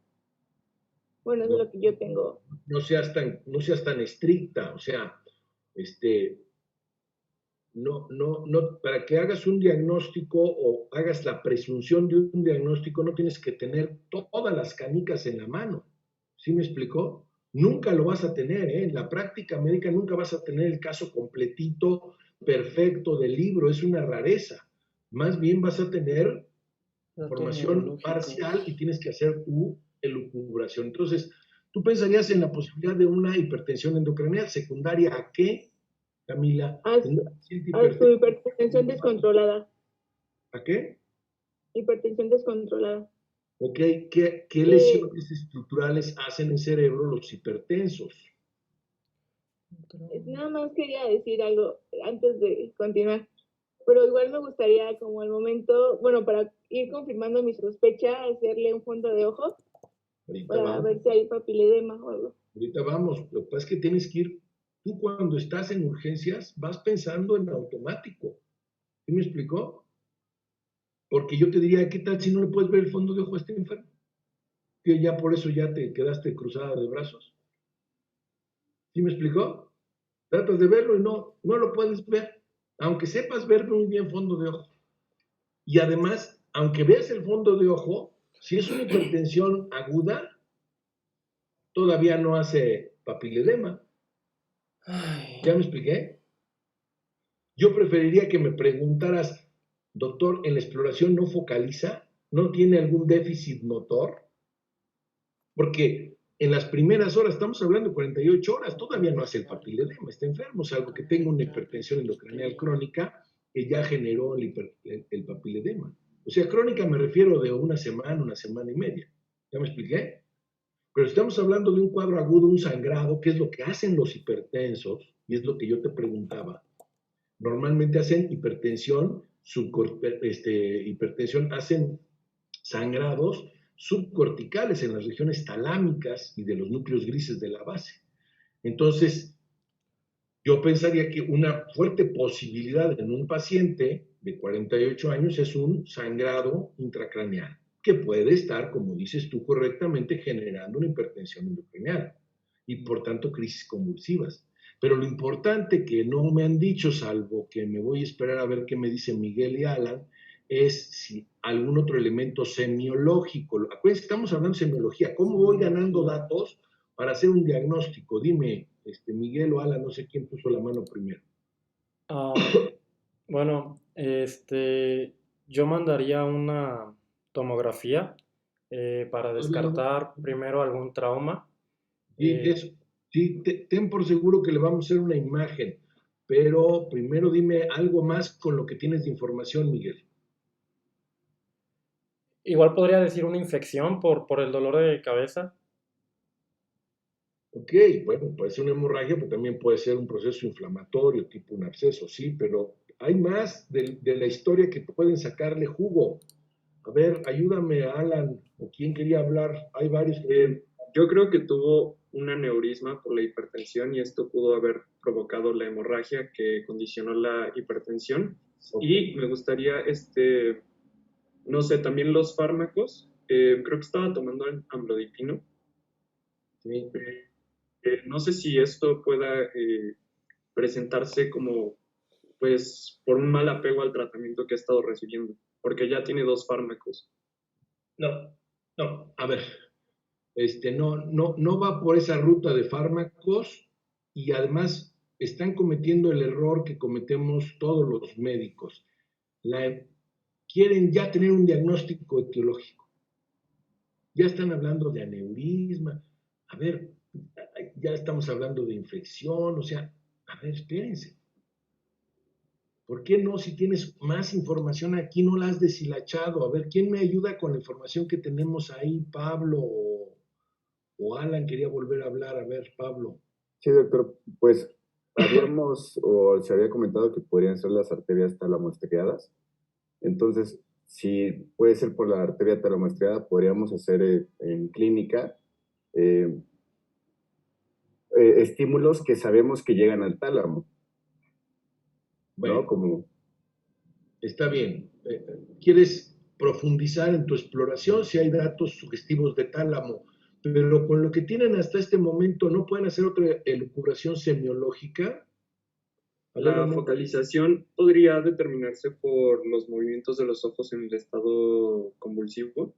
Bueno, eso es lo que yo tengo. No seas tan estricta, o sea, para que hagas un diagnóstico o hagas la presunción de un diagnóstico, no tienes que tener todas las canicas en la mano. ¿Sí me explicó? Nunca lo vas a tener, ¿eh? En la práctica médica nunca vas a tener el caso completito, perfecto del libro, es una rareza. Más bien vas a tener información parcial y tienes que hacer tu elucubración. Entonces, ¿tú pensarías en la posibilidad de una hipertensión endocrinal secundaria a qué, Camila? A su hipertensión descontrolada. ¿A qué? Hipertensión descontrolada. Ok, ¿qué lesiones estructurales hacen en cerebro los hipertensos? Nada más quería decir algo antes de continuar, pero igual me gustaría como al momento, bueno, para ir confirmando mi sospecha, hacerle un fondo de ojo para ver si hay papiledema o algo. Ahorita vamos, lo que pasa es que tienes que ir, tú cuando estás en urgencias vas pensando en automático. ¿Sí me explicó? Porque yo te diría, ¿qué tal si no le puedes ver el fondo de ojo a este enfermo? Que ya por eso ya te quedaste cruzada de brazos. ¿Sí me explicó? Tratas de verlo y no lo puedes ver, aunque sepas ver muy bien fondo de ojo. Y además, aunque veas el fondo de ojo, si es una hipertensión aguda, todavía no hace papiledema. ¿Ya me expliqué? Yo preferiría que me preguntaras, doctor, ¿en la exploración no focaliza? ¿No tiene algún déficit motor? Porque en las primeras horas, estamos hablando de 48 horas, todavía no hace el papiledema, está enfermo, salvo que tenga una hipertensión endocrinal crónica que ya generó el papiledema. O sea, crónica me refiero de una semana y media. ¿Ya me expliqué? Pero estamos hablando de un cuadro agudo, un sangrado, que es lo que hacen los hipertensos, y es lo que yo te preguntaba. Normalmente hacen hipertensión, hipertensión, hacen sangrados subcorticales en las regiones talámicas y de los núcleos grises de la base. Entonces, yo pensaría que una fuerte posibilidad en un paciente de 48 años es un sangrado intracraneal, que puede estar, como dices tú correctamente, generando una hipertensión endocrinal y por tanto crisis convulsivas. Pero lo importante que no me han dicho, salvo que me voy a esperar a ver qué me dicen Miguel y Alan, es si algún otro elemento semiológico. Acuérdense, estamos hablando de semiología. ¿Cómo voy ganando datos para hacer un diagnóstico? Dime, Miguel o Alan, no sé quién puso la mano primero. Bueno, yo mandaría una tomografía para descartar primero algún trauma. Sí, ten por seguro que le vamos a hacer una imagen, pero primero dime algo más con lo que tienes de información, Miguel. Igual podría decir una infección por el dolor de cabeza. Ok, bueno, puede ser una hemorragia, pero también puede ser un proceso inflamatorio, tipo un absceso, sí, pero hay más de la historia que pueden sacarle jugo. A ver, ayúdame, Alan, o quién quería hablar. Hay varios que... Yo creo que tuvo un aneurisma por la hipertensión y esto pudo haber provocado la hemorragia que condicionó la hipertensión. Okay. Y me gustaría, no sé, también los fármacos. Creo que estaba tomando amlodipino. Sí. No sé si esto pueda presentarse como, pues, por un mal apego al tratamiento que ha estado recibiendo, porque ya tiene 2 fármacos. No, a ver, no va por esa ruta de fármacos y además están cometiendo el error que cometemos todos los médicos. Quieren ya tener un diagnóstico etiológico. Ya están hablando de aneurisma. A ver, ya estamos hablando de infección, o sea, a ver, espérense. ¿Por qué no? Si tienes más información aquí, no la has deshilachado. A ver, ¿quién me ayuda con la información que tenemos ahí? Pablo o Alan quería volver a hablar. A ver, Pablo. Sí, doctor, pues habíamos o se había comentado que podrían ser las arterias talamoestriadas. Entonces, si puede ser por la arteria talamoestriada, podríamos hacer en clínica estímulos que sabemos que llegan al tálamo. Bueno, ¿no? Como... Está bien. ¿Quieres profundizar en tu exploración si hay datos sugestivos de tálamo? Pero con lo que tienen hasta este momento, ¿no pueden hacer otra elucubración semiológica? La focalización podría determinarse por los movimientos de los ojos en el estado convulsivo.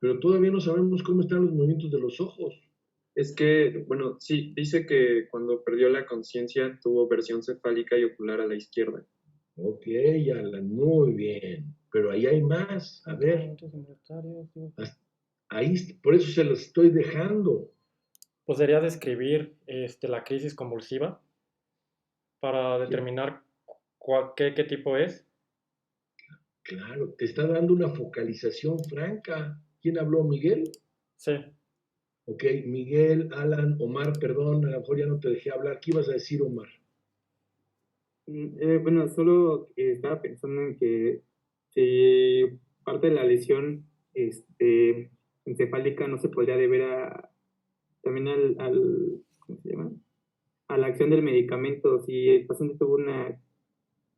Pero todavía no sabemos cómo están los movimientos de los ojos. Es que, bueno, sí, dice que cuando perdió la conciencia tuvo versión cefálica y ocular a la izquierda. Ok, Alan, muy bien. Pero ahí hay más. A ver. Ahí, por eso se los estoy dejando. ¿Podría describir la crisis convulsiva para determinar qué tipo es? Claro, te está dando una focalización franca. ¿Quién habló, Miguel? Sí. Ok, Miguel, Alan, Omar, perdón, a lo mejor ya no te dejé hablar. ¿Qué ibas a decir, Omar? Bueno, solo estaba pensando en que si parte de la lesión encefálica no se podría deber también ¿cómo se llama? A la acción del medicamento, si el paciente tuvo una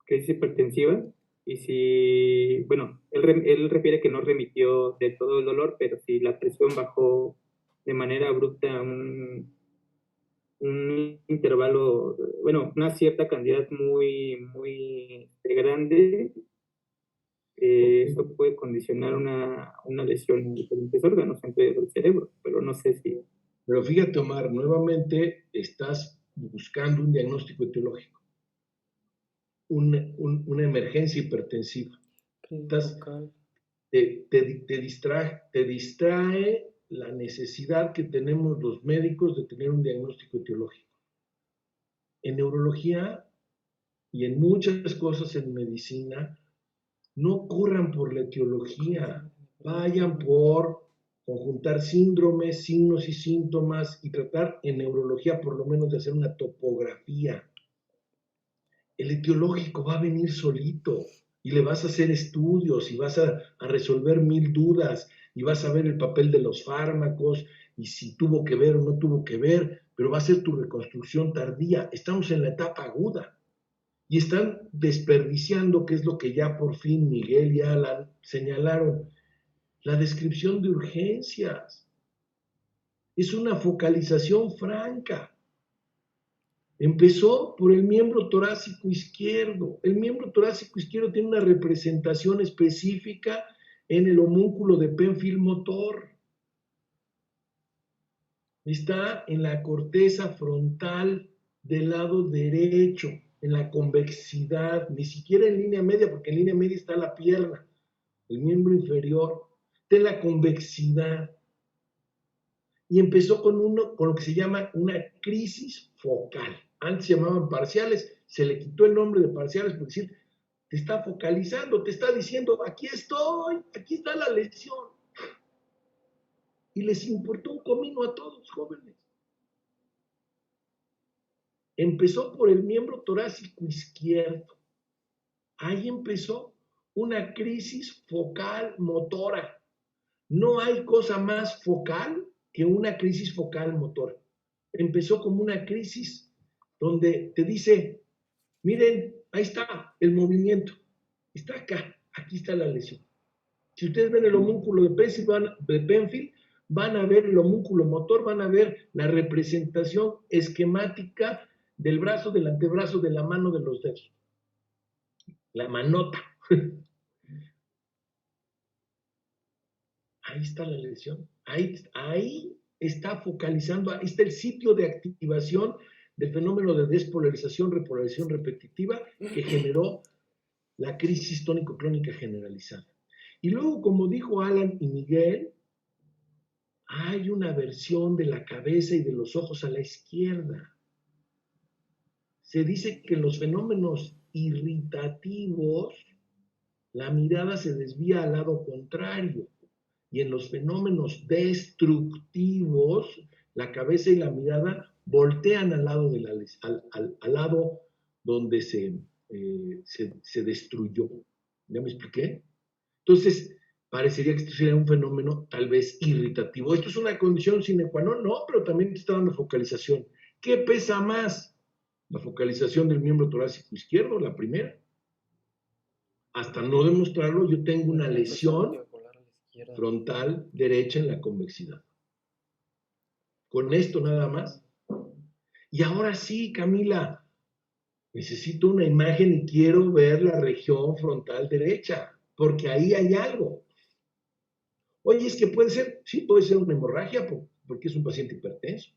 crisis hipertensiva y si, bueno, él refiere que no remitió de todo el dolor, pero si la presión bajó de manera abrupta un intervalo, bueno, una cierta cantidad muy grande, eso puede condicionar una lesión en diferentes órganos, entre el cerebro, pero no sé si... Pero fíjate, Omar, nuevamente estás buscando un diagnóstico etiológico, una emergencia hipertensiva. Te distrae la necesidad que tenemos los médicos de tener un diagnóstico etiológico. En neurología y en muchas cosas en medicina, no corran por la etiología, vayan por conjuntar síndromes, signos y síntomas y tratar en neurología por lo menos de hacer una topografía. El etiológico va a venir solito y le vas a hacer estudios y vas a resolver 1000 dudas y vas a ver el papel de los fármacos y si tuvo que ver o no tuvo que ver, pero va a ser tu reconstrucción tardía. Estamos en la etapa aguda y están desperdiciando, que es lo que ya por fin Miguel y Alan señalaron, la descripción de urgencias. Es una focalización franca. Empezó por el miembro torácico izquierdo. El miembro torácico izquierdo tiene una representación específica en el homúnculo de Penfield motor. Está en la corteza frontal del lado derecho, en la convexidad, ni siquiera en línea media, porque en línea media está la pierna, el miembro inferior. Está en la convexidad. Y empezó con lo que se llama una crisis focal. Antes se llamaban parciales, se le quitó el nombre de parciales por decir, te está focalizando, te está diciendo, aquí estoy, aquí está la lesión. Y les importó un comino a todos, jóvenes. Empezó por el miembro torácico izquierdo. Ahí empezó una crisis focal motora. No hay cosa más focal que una crisis focal motora. Empezó como una crisis donde te dice, miren, ahí está el movimiento, está acá, aquí está la lesión. Si ustedes ven el homúnculo de Penfield, van a ver el homúnculo motor, van a ver la representación esquemática del brazo, del antebrazo, de la mano, de los dedos. La manota. Ahí está la lesión. Ahí está focalizando, ahí está el sitio de activación del fenómeno de despolarización, repolarización repetitiva que generó la crisis tónico-clónica generalizada. Y luego, como dijo Alan y Miguel, hay una versión de la cabeza y de los ojos a la izquierda. Se dice que en los fenómenos irritativos, la mirada se desvía al lado contrario. Y en los fenómenos destructivos, la cabeza y la mirada voltean al lado, al lado donde se destruyó. ¿Ya me expliqué? Entonces, parecería que esto sería un fenómeno tal vez irritativo. ¿Esto es una condición sine qua non? No, pero también te está dando focalización. ¿Qué pesa más? La focalización del miembro torácico izquierdo, la primera. Hasta no demostrarlo, yo tengo una lesión frontal derecha en la convexidad. Con esto nada más. Y ahora sí, Camila, necesito una imagen y quiero ver la región frontal derecha, porque ahí hay algo. Oye, es que puede ser, sí, puede ser una hemorragia, porque es un paciente hipertenso.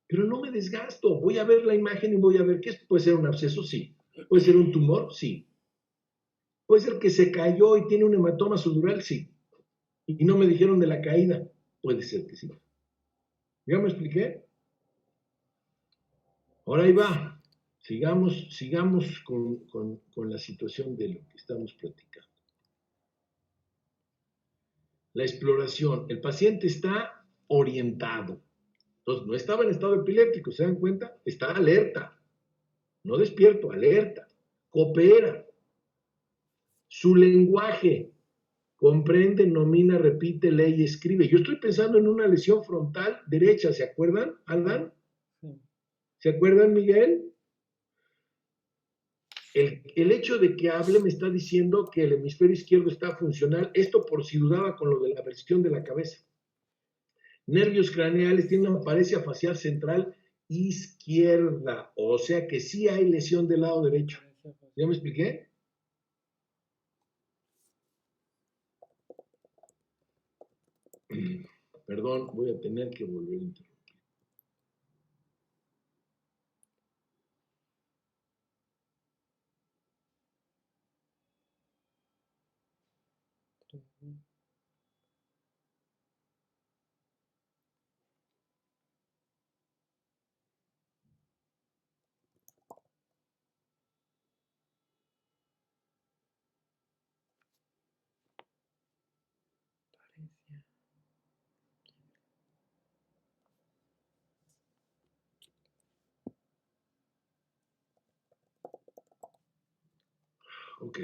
Pero no me desgasto, voy a ver la imagen y voy a ver qué es. Puede ser un absceso, sí. Puede ser un tumor, sí. Puede ser que se cayó y tiene un hematoma sudural, sí. Y no me dijeron de la caída. Puede ser que sí. ¿Ya me expliqué? Ahora ahí va. Sigamos con la situación de lo que estamos platicando. La exploración. El paciente está orientado. Entonces, no estaba en estado epiléptico, ¿se dan cuenta? Está alerta. No despierto, alerta. Coopera. Su lenguaje. Comprende, nomina, repite, lee y escribe. Yo estoy pensando en una lesión frontal derecha, ¿se acuerdan, Alan? ¿Se acuerdan, Miguel? El hecho de que hable me está diciendo que el hemisferio izquierdo está funcional, esto por si dudaba con lo de la versión de la cabeza. Nervios craneales tienen una paresia facial central izquierda, o sea que sí hay lesión del lado derecho. ¿Ya me expliqué? Perdón, voy a tener que volver a interrumpir. Ok.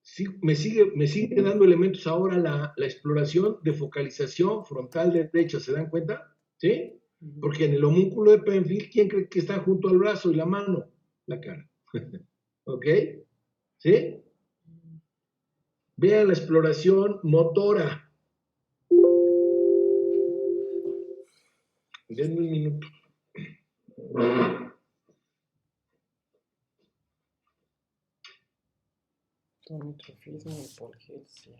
Sí, me sigue dando elementos ahora la exploración de focalización frontal derecha, ¿se dan cuenta? ¿Sí? Porque en el homúnculo de Penfield, ¿quién cree que está junto al brazo y la mano? La cara. ¿Ok? ¿Sí? Vean la exploración motora. Denme un minuto. Tomitrofismo y polgesia.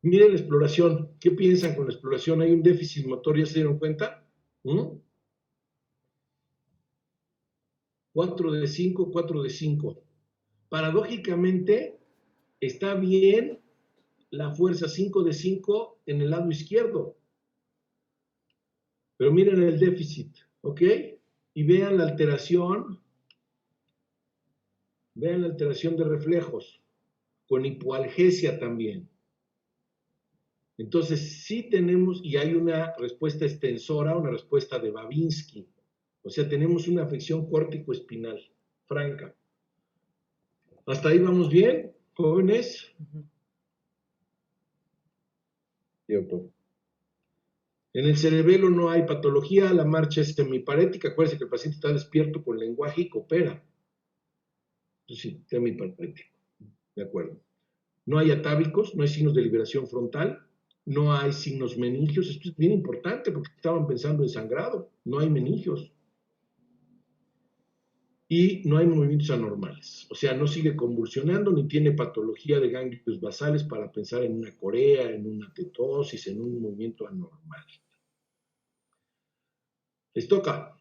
Miren la exploración. ¿Qué piensan con la exploración? ¿Hay un déficit motor? ¿Ya se dieron cuenta? 4 de 5, 4 de 5. Paradójicamente, está bien la fuerza 5 de 5 en el lado izquierdo. Pero miren el déficit, ¿ok? Y vean la alteración de reflejos, con hipoalgesia también. Entonces, sí tenemos, y hay una respuesta extensora, una respuesta de Babinski. O sea, tenemos una afección córtico-espinal, franca. ¿Hasta ahí vamos bien, jóvenes? Sí, doctor. En el cerebelo no hay patología, la marcha es semiparética. Acuérdense que el paciente está despierto con lenguaje y coopera. Entonces, sí, semiparético. De acuerdo. No hay atávicos, no hay signos de liberación frontal, no hay signos meningios. Esto es bien importante porque estaban pensando en sangrado. No hay meningios. Y no hay movimientos anormales. O sea, no sigue convulsionando ni tiene patología de ganglios basales para pensar en una corea, en una tetosis, en un movimiento anormal. Les toca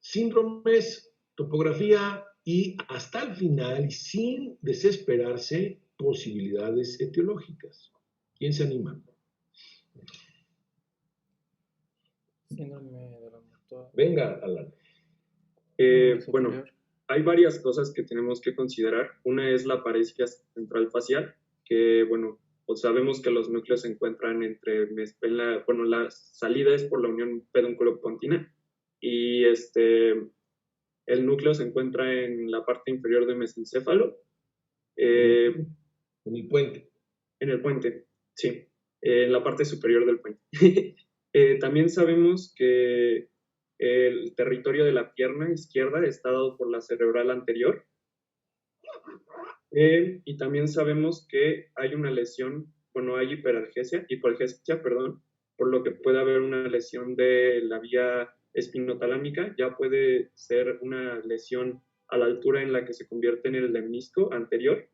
síndromes, topografía y hasta el final, y sin desesperarse, posibilidades etiológicas. ¿Quién se anima? Síndrome de la motor. Venga, Alan. Bueno, hay varias cosas que tenemos que considerar. Una es la paresia central facial, que, bueno, pues sabemos que los núcleos se encuentran entre, la salida es por la unión pedúnculo-pontina, y el núcleo se encuentra en la parte inferior del mesencéfalo. En el puente. En el puente, sí, en la parte superior del puente. También sabemos que el territorio de la pierna izquierda está dado por la cerebral anterior. Y también sabemos que hay una lesión, hay hipoalgesia, por lo que puede haber una lesión de la vía espinotalámica. Ya puede ser una lesión a la altura en la que se convierte en el lemnisco anterior.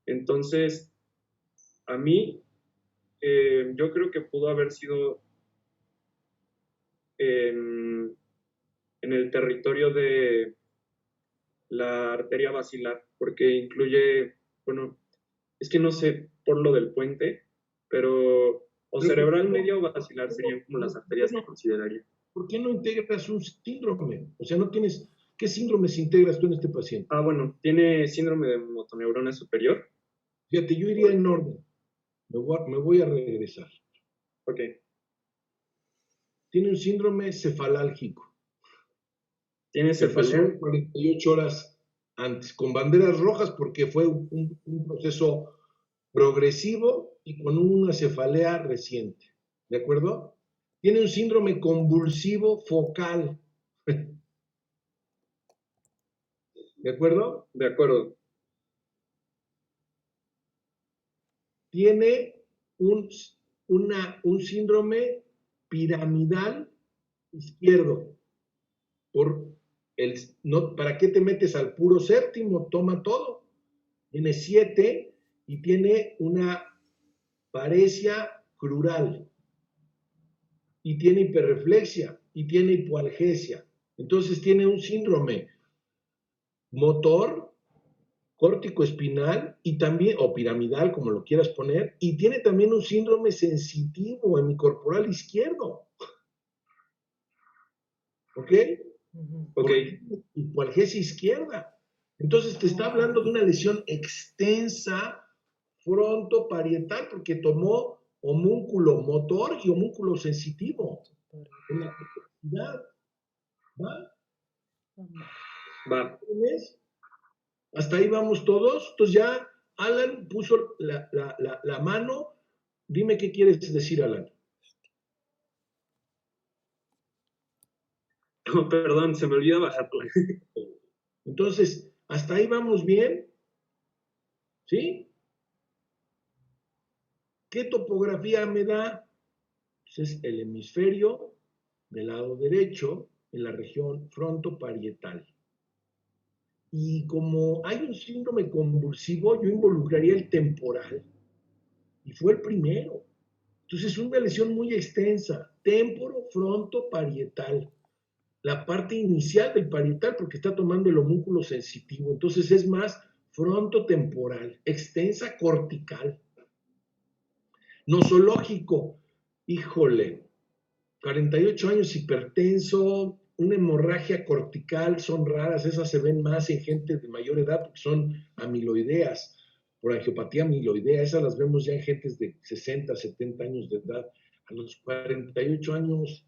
Entonces, a mí, yo creo que pudo haber sido en el territorio de la arteria basilar, porque incluye, es que no sé por lo del puente, pero cerebral media o basilar serían como las arterias que consideraría. ¿Por qué no integras un síndrome? O sea, no tienes... ¿Qué síndromes integras tú en este paciente? Tiene síndrome de motoneurona superior. Fíjate, yo iría en orden. Me voy a regresar. Ok. Tiene un síndrome cefalálgico. Tiene Empezó cefalea. 48 horas antes, con banderas rojas porque fue un proceso progresivo y con una cefalea reciente. ¿De acuerdo? Tiene un síndrome convulsivo focal. ¿De acuerdo? De acuerdo. Tiene un síndrome piramidal izquierdo. ¿Para qué te metes al puro séptimo? Toma todo. Tiene 7 y tiene una paresia crural. Y tiene hiperreflexia y tiene hipoalgesia. Entonces tiene un síndrome motor, córtico espinal y también, o piramidal, como lo quieras poner, y tiene también un síndrome sensitivo hemicorporal izquierdo. ¿Ok? Ok. Hipoalgesia izquierda. Entonces te está hablando de una lesión extensa frontoparietal porque tomó homúnculo motor y homúnculo sensitivo. En la capacidad. ¿Va? Va. ¿Ves? Hasta ahí vamos todos. Entonces ya Alan puso la mano. Dime qué quieres decir, Alan. Oh, perdón, se me olvidó bajarla. Entonces, hasta ahí vamos bien. ¿Sí? ¿Qué topografía me da? Pues es el hemisferio del lado derecho en la región frontoparietal. Y como hay un síndrome convulsivo, yo involucraría el temporal. Y fue el primero. Entonces es una lesión muy extensa, temporo-frontoparietal. La parte inicial del parietal porque está tomando el homúnculo sensitivo. Entonces es más frontotemporal, extensa cortical. Nosológico, híjole, 48 años hipertenso, una hemorragia cortical, son raras, esas se ven más en gente de mayor edad porque son amiloideas, por angiopatía amiloidea, esas las vemos ya en gentes de 60, 70 años de edad. A los 48 años,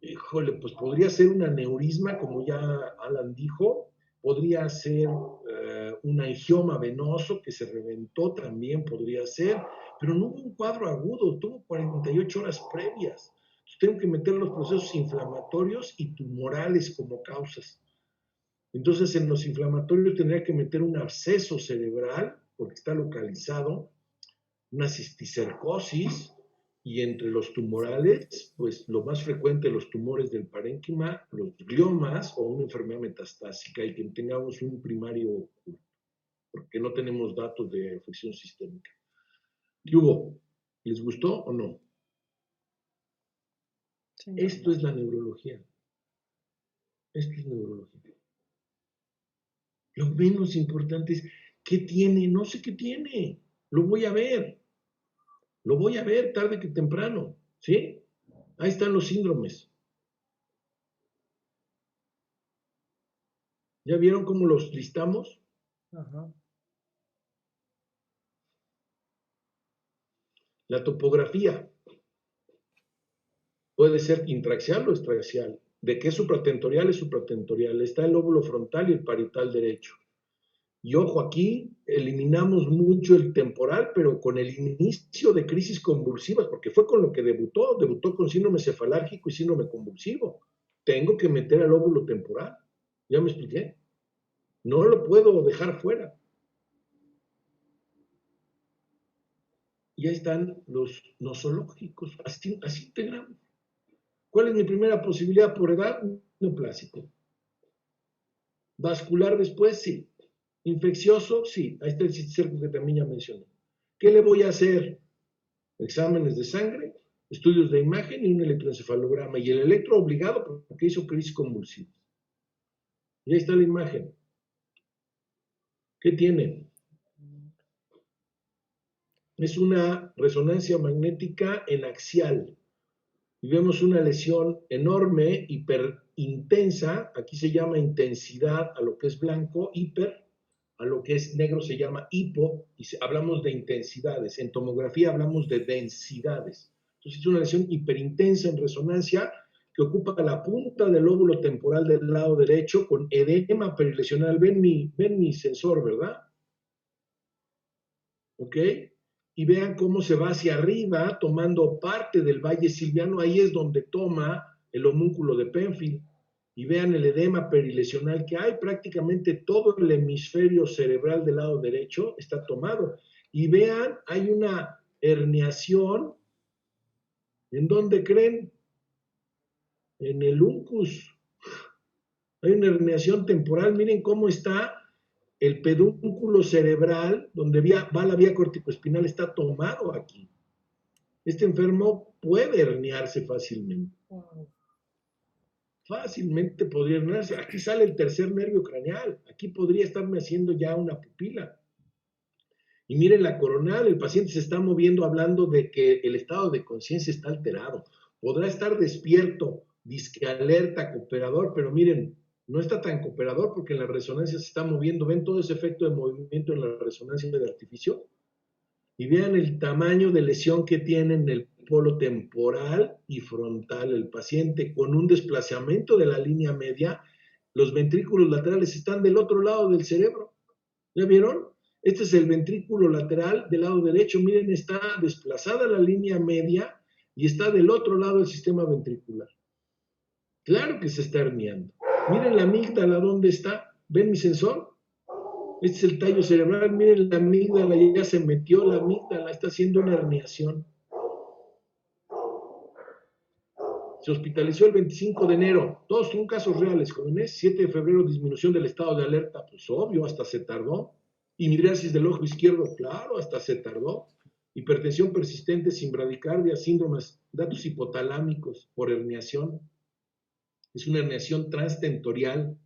híjole, pues podría ser un aneurisma, como ya Alan dijo, podría ser un angioma venoso que se reventó, también podría ser, pero no hubo un cuadro agudo, tuvo 48 horas previas. Entonces tengo que meter los procesos inflamatorios y tumorales como causas. Entonces en los inflamatorios tendría que meter un absceso cerebral, porque está localizado, una cisticercosis, y entre los tumorales, pues lo más frecuente, los tumores del parénquima, los gliomas o una enfermedad metastásica y que tengamos un primario oculto, porque no tenemos datos de afección sistémica. ¿Qué hubo? ¿Les gustó o no? Sí. Esto es la neurología. Esto es neurología. Lo menos importante es, ¿qué tiene? No sé qué tiene. Lo voy a ver. Lo voy a ver tarde que temprano, ¿sí? Ahí están los síndromes. ¿Ya vieron cómo los listamos? Ajá. La topografía puede ser intraxial o extraxial. ¿De qué es supratentorial? Es supratentorial. Está el lóbulo frontal y el parietal derecho. Y ojo, aquí eliminamos mucho el temporal, pero con el inicio de crisis convulsivas, porque fue con lo que debutó con síndrome cefalárgico y síndrome convulsivo. Tengo que meter al lóbulo temporal. ¿Ya me expliqué? No lo puedo dejar fuera. Y ahí están los nosológicos, así integramos. ¿Cuál es mi primera posibilidad por edad? Neoplásico. Vascular después, sí. Infeccioso, sí. Ahí está el cisticerco que también ya mencioné. ¿Qué le voy a hacer? Exámenes de sangre, estudios de imagen y un electroencefalograma. Y el electro obligado porque hizo crisis convulsiva. Y ahí está la imagen. ¿Qué tiene? Es una resonancia magnética en axial. Y vemos una lesión enorme, hiperintensa. Aquí se llama intensidad a lo que es blanco, hiper, a lo que es negro se llama hipo, y hablamos de intensidades. En tomografía hablamos de densidades. Entonces es una lesión hiperintensa en resonancia que ocupa la punta del lóbulo temporal del lado derecho con edema perilesional. Ven mi sensor, ¿verdad? ¿Ok? Y vean cómo se va hacia arriba tomando parte del valle silviano. Ahí es donde toma el homúnculo de Penfield. Y vean el edema perilesional que hay. Prácticamente todo el hemisferio cerebral del lado derecho está tomado. Y vean, hay una herniación. ¿En dónde creen? En el uncus. Hay una herniación temporal. Miren cómo está el pedúnculo cerebral, donde va la vía corticoespinal, está tomado aquí. Este enfermo puede herniarse fácilmente. Fácilmente podría herniarse. Aquí sale el tercer nervio craneal. Aquí podría estarme haciendo ya una pupila. Y miren la coronal, el paciente se está moviendo hablando de que el estado de conciencia está alterado. Podrá estar despierto, disque alerta, cooperador, pero miren, no está tan cooperador porque en la resonancia se está moviendo. ¿Ven todo ese efecto de movimiento en la resonancia de artificio? Y vean el tamaño de lesión que tiene en el polo temporal y frontal el paciente con un desplazamiento de la línea media. Los ventrículos laterales están del otro lado del cerebro. ¿Ya vieron? Este es el ventrículo lateral del lado derecho. Miren, está desplazada la línea media y está del otro lado del sistema ventricular. Claro que se está herniando. Miren la amígdala, ¿dónde está? ¿Ven mi sensor? Este es el tallo cerebral. Miren la amígdala, ya se metió la amígdala, está haciendo una herniación. Se hospitalizó el 25 de enero. Todos son casos reales, jóvenes. 7 de febrero, disminución del estado de alerta. Pues obvio, hasta se tardó. Imidriasis del ojo izquierdo, claro, hasta se tardó. Hipertensión persistente sin bradicardia, síndromes, datos hipotalámicos por herniación. Es una herniación transtentorial.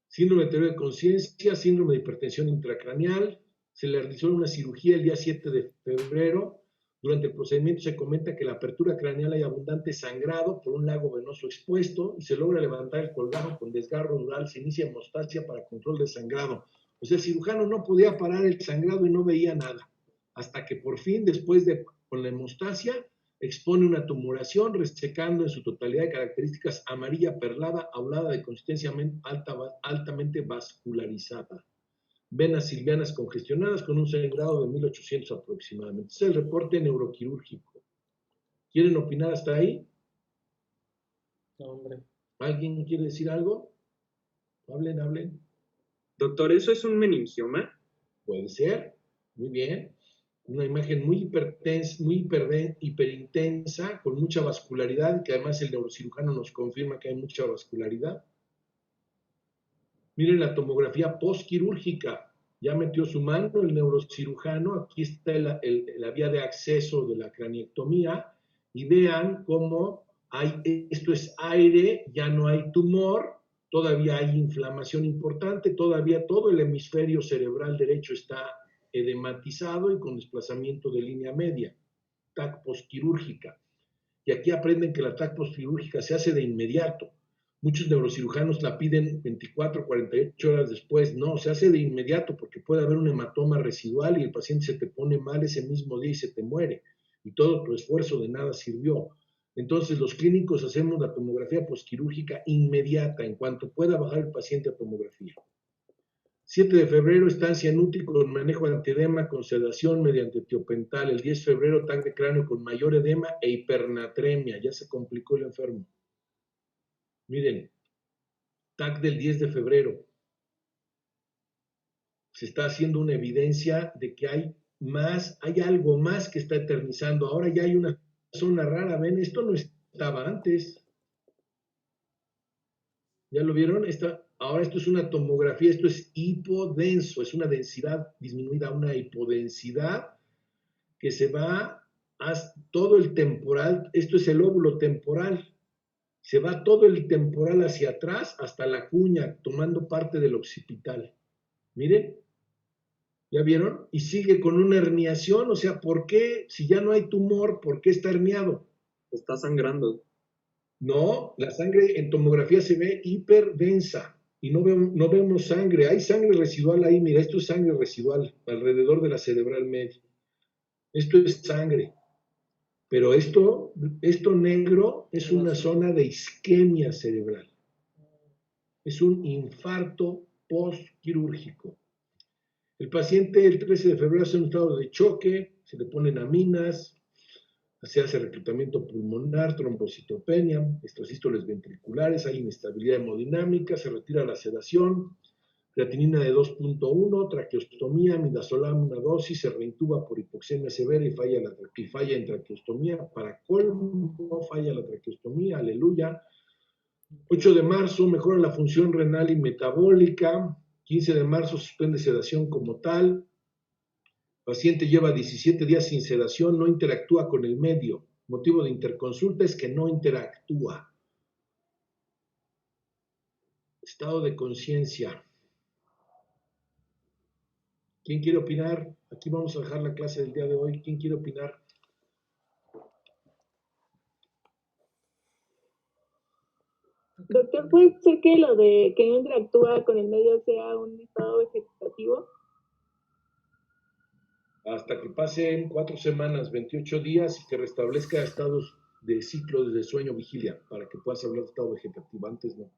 Síndrome de deterioro de conciencia, síndrome de hipertensión intracraneal. Se le realizó una cirugía el día 7 de febrero. Durante el procedimiento se comenta que en la apertura craneal hay abundante sangrado por un lago venoso expuesto y se logra levantar el colgajo con desgarro dural. Se inicia hemostasia para control del sangrado. O sea, el cirujano no podía parar el sangrado y no veía nada. Hasta que por fin, después de con la hemostasia, expone una tumoración, resecando en su totalidad de características amarilla perlada, aulada de consistencia altamente vascularizada. Venas silvianas congestionadas con un sangrado de 1800 aproximadamente. Este es el reporte neuroquirúrgico. ¿Quieren opinar hasta ahí? No, hombre. ¿Alguien quiere decir algo? Hablen. Doctor, ¿eso es un meningioma? Puede ser. Muy bien. Una imagen muy hipertensa, hiperintensa, con mucha vascularidad, que además el neurocirujano nos confirma que hay mucha vascularidad. Miren la tomografía postquirúrgica. Ya metió su mano el neurocirujano. Aquí está la vía de acceso de la craniectomía. Y vean cómo esto es aire, ya no hay tumor, todavía hay inflamación importante, todavía todo el hemisferio cerebral derecho está edematizado y con desplazamiento de línea media. TAC postquirúrgica. Y aquí aprenden que la TAC postquirúrgica se hace de inmediato. Muchos neurocirujanos la piden 24, 48 horas después. No, se hace de inmediato porque puede haber un hematoma residual y el paciente se te pone mal ese mismo día y se te muere. Y todo tu esfuerzo de nada sirvió. Entonces los clínicos hacemos la tomografía postquirúrgica inmediata en cuanto pueda bajar el paciente a tomografía. 7 de febrero, estancia en UTI con manejo de antiedema con sedación mediante tiopental. El 10 de febrero, TAC de cráneo con mayor edema e hipernatremia. Ya se complicó el enfermo. Miren, TAC del 10 de febrero. Se está haciendo una evidencia de que hay algo más que está eternizando. Ahora ya hay una zona rara. ¿Ven? Esto no estaba antes. ¿Ya lo vieron? Ahora esto es una tomografía, esto es hipodenso, es una densidad disminuida, una hipodensidad que se va a todo el temporal. Esto es el óvulo temporal. Se va todo el temporal hacia atrás hasta la cuña, tomando parte del occipital. Miren, ¿ya vieron? Y sigue con una herniación, o sea, ¿por qué? Si ya no hay tumor, ¿por qué está herniado? Está sangrando. No, la sangre en tomografía se ve hiperdensa. y no vemos sangre. Hay sangre residual ahí, mira, esto es sangre residual alrededor de la cerebral media. Esto es sangre. Pero esto negro es una zona de isquemia cerebral. Es un infarto postquirúrgico. El paciente el 13 de febrero hace un estado de choque, se le ponen aminas, se hace reclutamiento pulmonar, trombocitopenia, extrasístoles ventriculares, hay inestabilidad hemodinámica, se retira la sedación, creatinina de 2.1, traqueostomía, midazolam una dosis, se reintuba por hipoxemia severa y falla en traqueostomía. Para colmo, falla la traqueostomía, aleluya. 8 de marzo, mejora la función renal y metabólica. 15 de marzo, suspende sedación como tal. Paciente lleva 17 días sin sedación, no interactúa con el medio. Motivo de interconsulta es que no interactúa. Estado de conciencia. ¿Quién quiere opinar? Aquí vamos a dejar la clase del día de hoy. ¿Quién quiere opinar? Doctor, ¿puede ser que lo de que no interactúa con el medio sea un estado vegetativo? Hasta que pasen 4 semanas, 28 días y que restablezca estados de ciclo de sueño-vigilia para que puedas hablar de estado vegetativo. Antes no.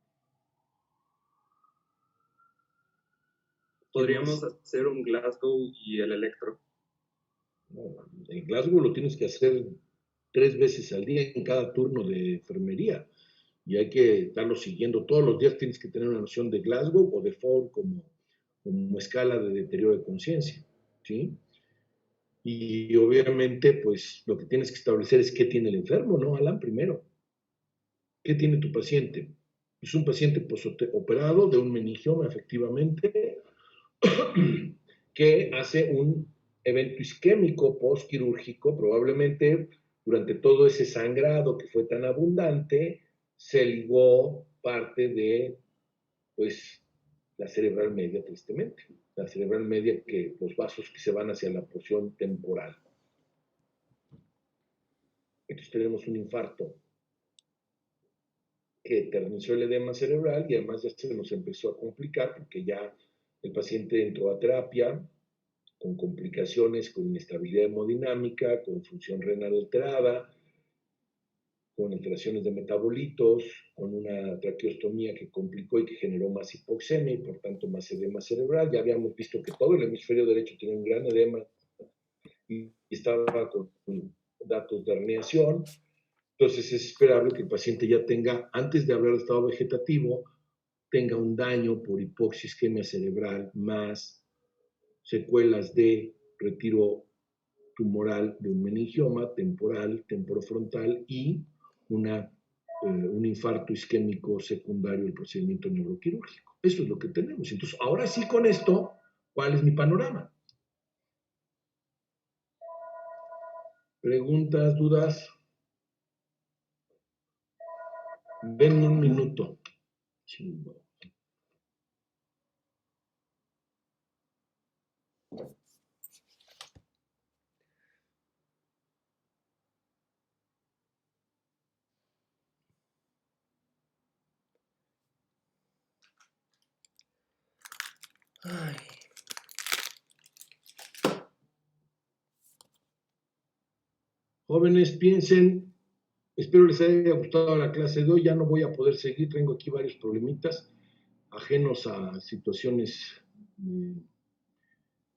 Podríamos hacer un Glasgow y el electro. No, en Glasgow lo tienes que hacer 3 veces al día en cada turno de enfermería. Y hay que estarlo siguiendo todos los días. Tienes que tener una noción de Glasgow o de Ford como escala de deterioro de conciencia, ¿sí? Y obviamente, pues, lo que tienes que establecer es qué tiene el enfermo, ¿no, Alan? Primero, ¿qué tiene tu paciente? Es un paciente postoperado de un meningioma, efectivamente, que hace un evento isquémico postquirúrgico, probablemente durante todo ese sangrado que fue tan abundante, se ligó parte de, pues, la cerebral media, tristemente. La cerebral media, que los vasos que se van hacia la porción temporal. Entonces tenemos un infarto que eternizó el edema cerebral y además ya se nos empezó a complicar porque ya el paciente entró a terapia con complicaciones, con inestabilidad hemodinámica, con función renal alterada, con alteraciones de metabolitos, con una traqueostomía que complicó y que generó más hipoxemia y por tanto más edema cerebral. Ya habíamos visto que todo el hemisferio derecho tiene un gran edema y estaba con datos de herniación. Entonces es esperable que el paciente ya tenga, antes de hablar de estado vegetativo, tenga un daño por hipoxia isquemia cerebral más secuelas de retiro tumoral de un meningioma temporal, temporofrontal y un infarto isquémico secundario del procedimiento neuroquirúrgico. Eso es lo que tenemos. Entonces, ahora sí con esto, ¿cuál es mi panorama? ¿Preguntas, dudas? Denme un minuto. Chingo. Ay. Jóvenes, piensen, espero les haya gustado la clase de hoy, ya no voy a poder seguir, tengo aquí varios problemitas ajenos a situaciones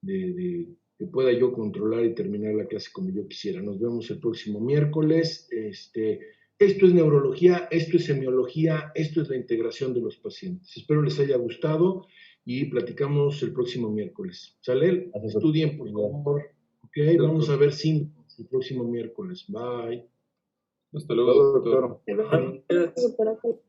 que pueda yo controlar y terminar la clase como yo quisiera. Nos vemos el próximo miércoles. Esto es neurología, esto es semiología, esto es la integración de los pacientes. Espero les haya gustado y platicamos el próximo miércoles. ¿Sale? Estudien, por favor. Ok, vamos a ver si el próximo miércoles. Bye. Hasta luego, doctor. Doctor.